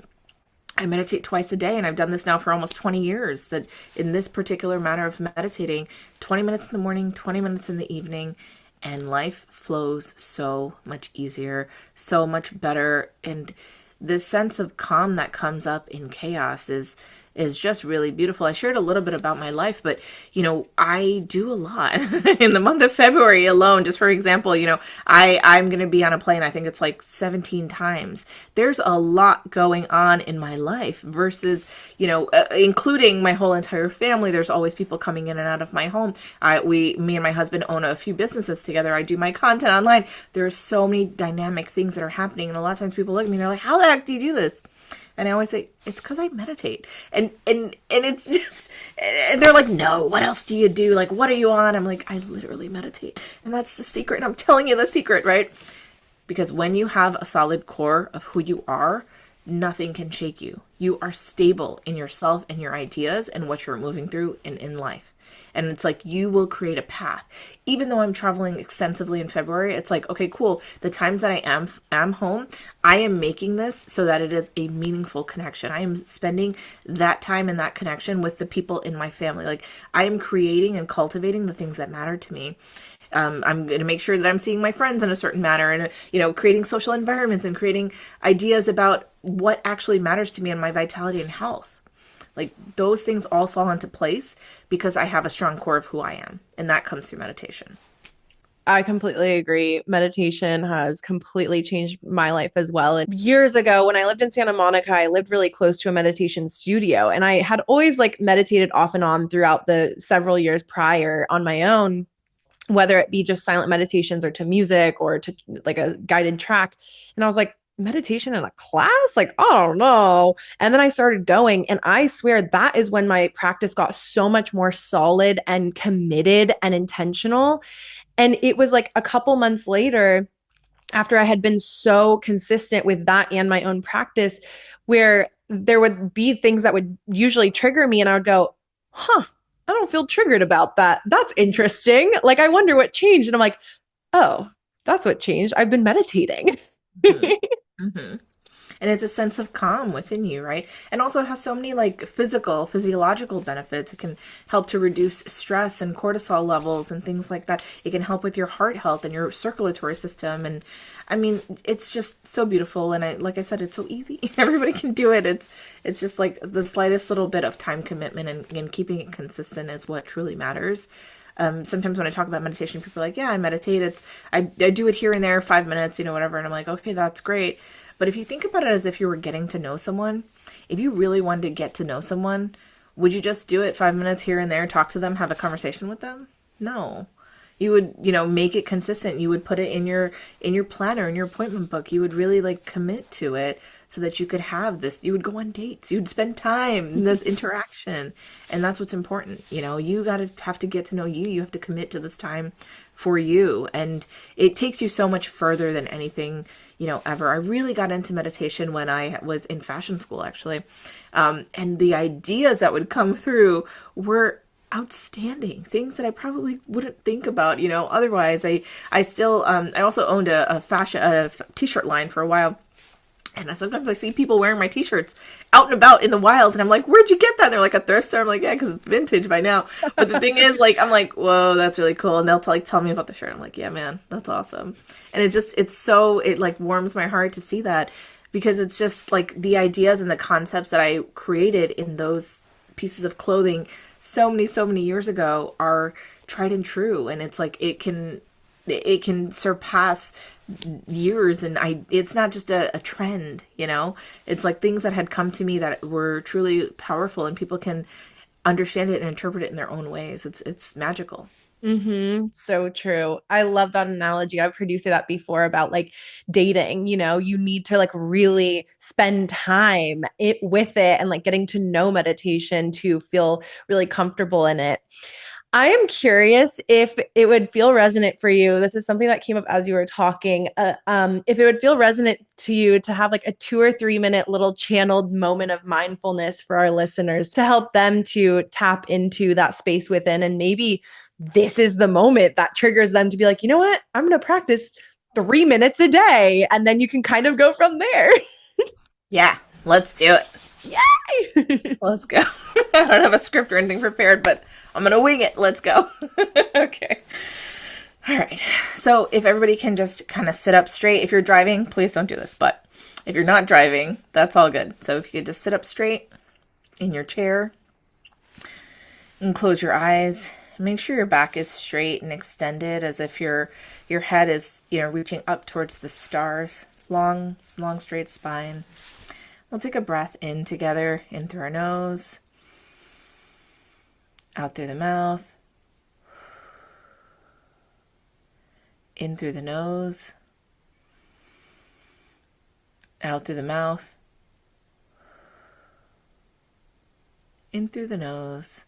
[SPEAKER 2] I meditate twice a day, and I've done this now for almost 20 years, that in this particular manner of meditating, 20 minutes in the morning, 20 minutes in the evening, and life flows so much easier, so much better. And this sense of calm that comes up in chaos is just really beautiful. I shared a little bit about my life, but, I do a lot. In the month of February alone, just for example, I'm going to be on a plane. I think it's like 17 times. There's a lot going on in my life versus, including my whole entire family. There's always people coming in and out of my home. Me and my husband own a few businesses together. I do my content online. There's so many dynamic things that are happening. And a lot of times people look at me and they're like, how the heck do you do this? And I always say, it's because I meditate. And it's just, and they're like, no, what else do you do? Like, what are you on? I'm like, I literally meditate. And that's the secret. And I'm telling you the secret, right? Because when you have a solid core of who you are, nothing can shake you. You are stable in yourself and your ideas and what you're moving through in life. And it's like you will create a path. Even though I'm traveling extensively in February, it's like, okay, cool. The times that I am home, I am making this so that it is a meaningful connection. I am spending that time and that connection with the people in my family. Like I am creating and cultivating the things that matter to me. I'm going to make sure that I'm seeing my friends in a certain manner and, creating social environments and creating ideas about what actually matters to me and my vitality and health. Like those things all fall into place because I have a strong core of who I am. And that comes through meditation.
[SPEAKER 1] I completely agree. Meditation has completely changed my life as well. And years ago, when I lived in Santa Monica, I lived really close to a meditation studio, and I had always like meditated off and on throughout the several years prior on my own, whether it be just silent meditations or to music or to like a guided track. And I was like, meditation in a class? Like, I don't know. And then I started going, and I swear that is when my practice got so much more solid and committed and intentional. And it was like a couple months later, after I had been so consistent with that and my own practice, where there would be things that would usually trigger me, and I would go, huh, I don't feel triggered about that. That's interesting. Like, I wonder what changed. And I'm like, oh, that's what changed. I've been meditating.
[SPEAKER 2] Mm-hmm. Mm-hmm. And it's a sense of calm within you, right? And also it has so many like physiological benefits. It can help to reduce stress and cortisol levels and things like that. It can help with your heart health and your circulatory system. And I mean, it's just so beautiful. And like I said, it's so easy. Everybody can do it. It's just like the slightest little bit of time commitment and keeping it consistent is what truly matters. Sometimes when I talk about meditation, people are like, yeah, I meditate. I do it here and there, 5 minutes, whatever. And I'm like, okay, that's great. But if you think about it as if you were getting to know someone, if you really wanted to get to know someone, would you just do it 5 minutes here and there, talk to them, have a conversation with them? No. You would, make it consistent. You would put it in your planner, in your appointment book. You would really like commit to it so that you could have this. You would go on dates. You'd spend time in this interaction. And that's what's important. You have to get to know you. You have to commit to this time for you. And it takes you so much further than anything, ever. I really got into meditation when I was in fashion school, actually. And the ideas that would come through were outstanding, things that I probably wouldn't think about, otherwise. I still, I also owned a t-shirt line for a while. And sometimes I see people wearing my t-shirts out and about in the wild. And I'm like, where'd you get that? And they're like, a thrift store. I'm like, yeah, because it's vintage by now. But the thing is, like, I'm like, whoa, that's really cool. And they'll tell me about the shirt. I'm like, yeah, man, that's awesome. And it like warms my heart to see that, because it's just like the ideas and the concepts that I created in those pieces of clothing so many years ago are tried and true. And it's like, it can surpass years, and it's not just a trend, it's like things that had come to me that were truly powerful, and people can understand it and interpret it in their own ways. It's magical.
[SPEAKER 1] So true. I love that analogy. I've heard you say that before about like dating, you need to like really spend time with it, and like getting to know meditation to feel really comfortable in it. I am curious if it would feel resonant for you. This is something that came up as you were talking. If it would feel resonant to you to have like a 2 or 3 minute little channeled moment of mindfulness for our listeners to help them to tap into that space within. And maybe this is the moment that triggers them to be like, you know what? I'm going to practice 3 minutes a day. And then you can kind of go from there.
[SPEAKER 2] Yeah, let's do it.
[SPEAKER 1] Yay!
[SPEAKER 2] Let's go. I don't have a script or anything prepared, but I'm going to wing it. Let's go. Okay. All right. So if everybody can just kind of sit up straight. If you're driving, please don't do this. But if you're not driving, that's all good. So if you could just sit up straight in your chair and close your eyes. Make sure your back is straight and extended, as if your head is, reaching up towards the stars. Long, straight spine. We'll take a breath in together, in through our nose, out through the mouth, in through the nose, out through the mouth, in through the nose,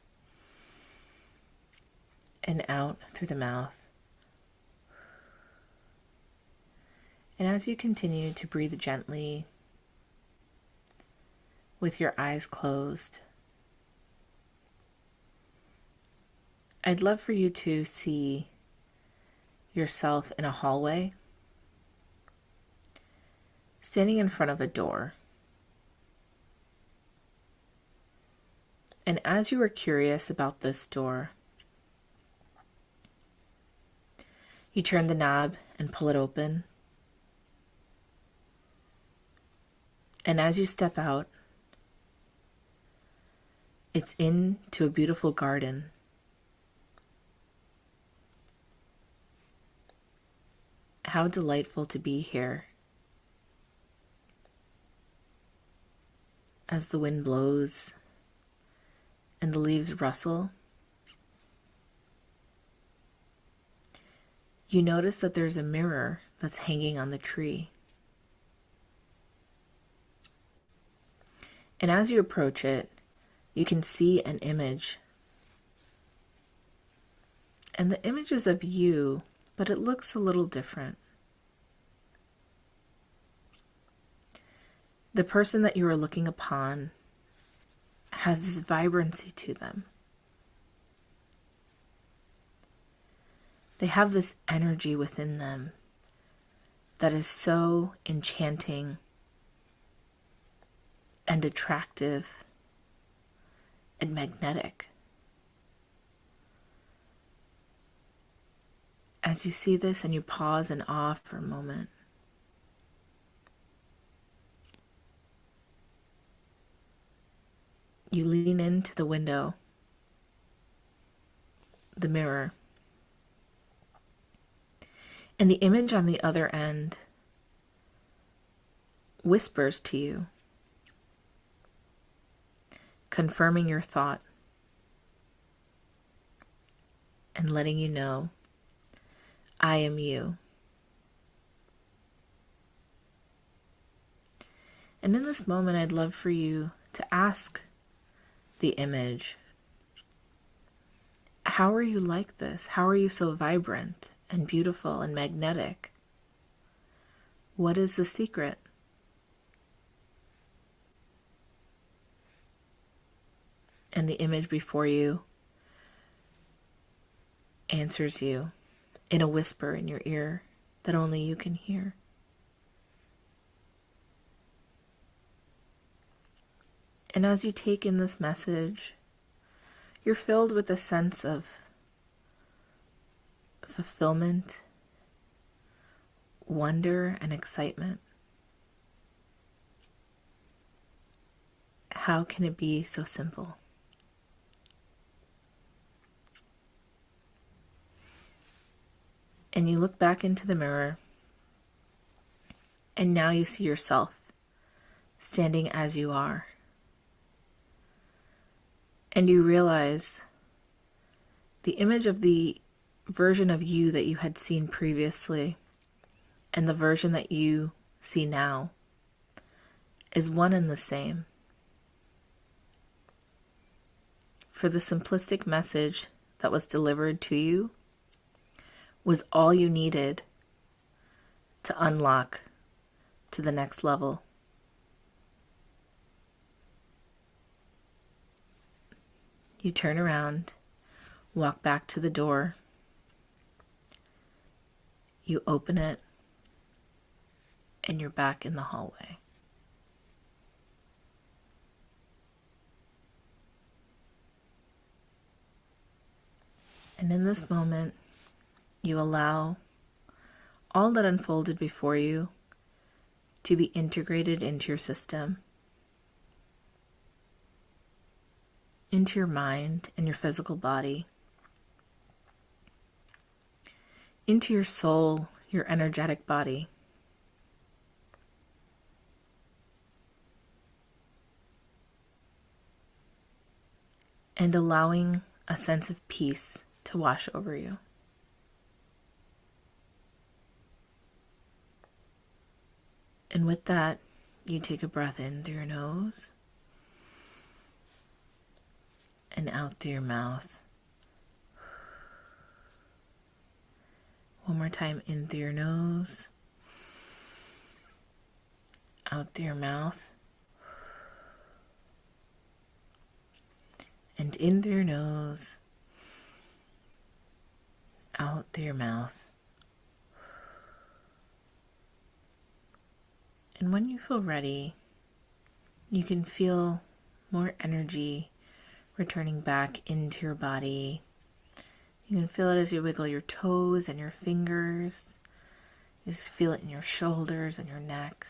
[SPEAKER 2] and out through the mouth. And as you continue to breathe gently, with your eyes closed. I'd love for you to see yourself in a hallway, standing in front of a door. And as you are curious about this door, you turn the knob and pull it open. And as you step out, it's into a beautiful garden. How delightful to be here. As the wind blows and the leaves rustle, you notice that there's a mirror that's hanging on the tree. And as you approach it, you can see an image. And the image is of you, but it looks a little different. The person that you are looking upon has this vibrancy to them. They have this energy within them that is so enchanting and attractive and magnetic. As you see this and you pause in awe for a moment, you lean into the window, the mirror, and the image on the other end whispers to you, confirming your thought and letting you know, I am you. And in this moment, I'd love for you to ask the image, how are you like this? How are you so vibrant and beautiful and magnetic? What is the secret? And the image before you answers you in a whisper in your ear that only you can hear. And as you take in this message, you're filled with a sense of fulfillment, wonder, and excitement. How can it be so simple? And you look back into the mirror, and now you see yourself standing as you are. And you realize the image of the version of you that you had seen previously and the version that you see now is one and the same. For the simplistic message that was delivered to you was all you needed to unlock to the next level. You turn around, walk back to the door, you open it, and you're back in the hallway. And in this moment, you allow all that unfolded before you to be integrated into your system, into your mind and your physical body, into your soul, your energetic body. And allowing a sense of peace to wash over you. And with that, you take a breath in through your nose and out through your mouth. One more time, in through your nose, out through your mouth. and in through your nose, out through your mouth. And when you feel ready, you can feel more energy returning back into your body. You can feel it as you wiggle your toes and your fingers. You just feel it in your shoulders and your neck.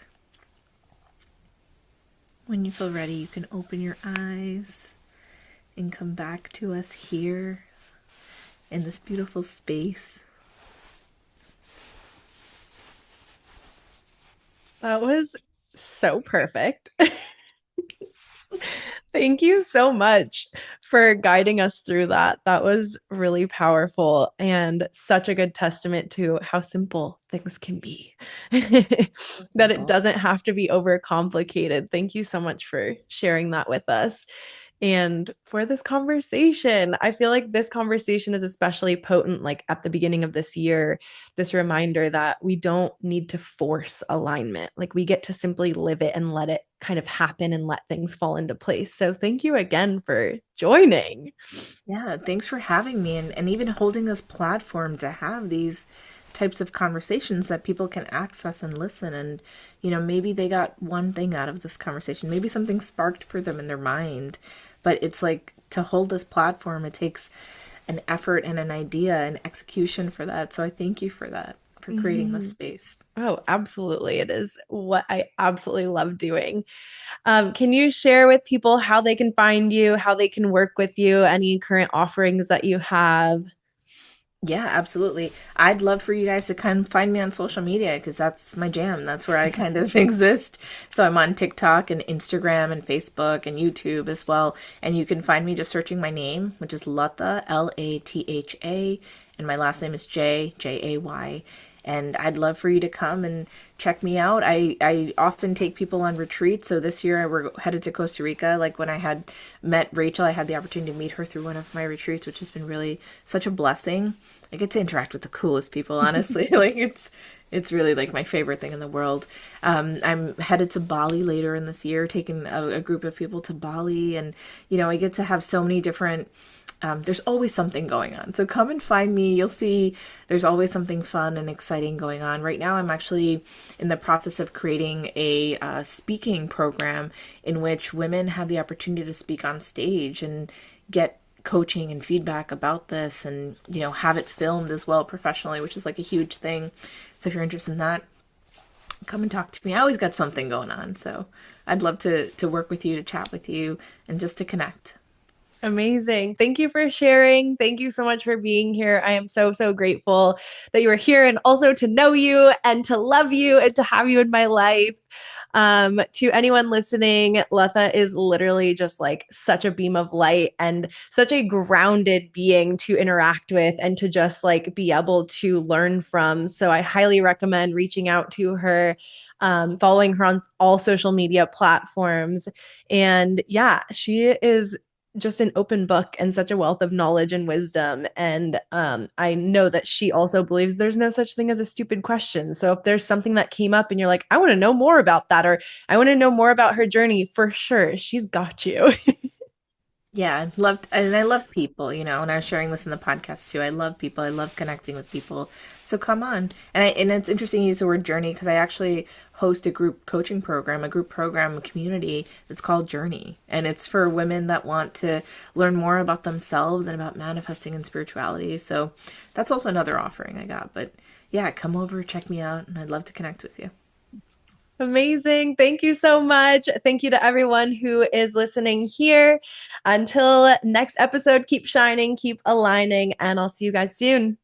[SPEAKER 2] When you feel ready, you can open your eyes and come back to us here in this beautiful space.
[SPEAKER 1] That was so perfect. Thank you so much for guiding us through that. That was really powerful and such a good testament to how simple things can be.
[SPEAKER 2] So
[SPEAKER 1] That it
[SPEAKER 2] simple.
[SPEAKER 1] doesn't have to be overcomplicated. Thank you so much for sharing that with us and for this conversation. I feel like this conversation is especially potent, like at the beginning of this year, this reminder that we don't need to force alignment. Like we get to simply live it and let it kind of happen and let things fall into place. So thank you again for joining.
[SPEAKER 2] Yeah, thanks for having me and even holding this platform to have these types of conversations that people can access and listen. And, maybe they got one thing out of this conversation. Maybe something sparked for them in their mind. But it's like to hold this platform, it takes an effort and an idea and execution for that. So I thank you for that, for creating this
[SPEAKER 1] Mhm.
[SPEAKER 2] space.
[SPEAKER 1] Oh, absolutely. It is what I absolutely love doing. Can you share with people how they can find you, how they can work with you, any current offerings that you have?
[SPEAKER 2] Yeah, absolutely. I'd love for you guys to kind of find me on social media because that's my jam. That's where I kind of exist. So I'm on TikTok and Instagram and Facebook and YouTube as well. And you can find me just searching my name, which is Latha, Latha. And my last name is Jay, Jay. And I'd love for you to come and check me out. I often take people on retreats. So this year we're headed to Costa Rica. Like when I had met Rachel, I had the opportunity to meet her through one of my retreats, which has been really such a blessing. I get to interact with the coolest people, honestly. Like it's really like my favorite thing in the world. I'm headed to Bali later in this year, taking a group of people to Bali, and I get to have so many different. There's always something going on. So come and find me. You'll see there's always something fun and exciting going on. Right now, I'm actually in the process of creating a speaking program in which women have the opportunity to speak on stage and get coaching and feedback about this and have it filmed as well professionally, which is like a huge thing. So if you're interested in that, come and talk to me. I always got something going on, so I'd love to work with you, to chat with you, and just to connect.
[SPEAKER 1] Amazing. Thank you for sharing. Thank you so much for being here. I am so, so grateful that you are here and also to know you and to love you and to have you in my life. To anyone listening, Latha is literally just like such a beam of light and such a grounded being to interact with and to just like be able to learn from. So I highly recommend reaching out to her, following her on all social media platforms. And yeah, she is just an open book and such a wealth of knowledge and wisdom. And I know that she also believes there's no such thing as a stupid question. So if there's something that came up and you're like, I want to know more about that, or I want to know more about her journey, for sure, she's got you.
[SPEAKER 2] Yeah, I love people, and I was sharing this in the podcast too. I love people. I love connecting with people. So come on. And it's interesting you use the word journey because I actually host a group coaching program, a group program community that's called Journey. And it's for women that want to learn more about themselves and about manifesting and spirituality. So that's also another offering I got. But yeah, come over, check me out, and I'd love to connect with you.
[SPEAKER 1] Amazing. Thank you so much. Thank you to everyone who is listening here. Until next episode, keep shining, keep aligning, and I'll see you guys soon.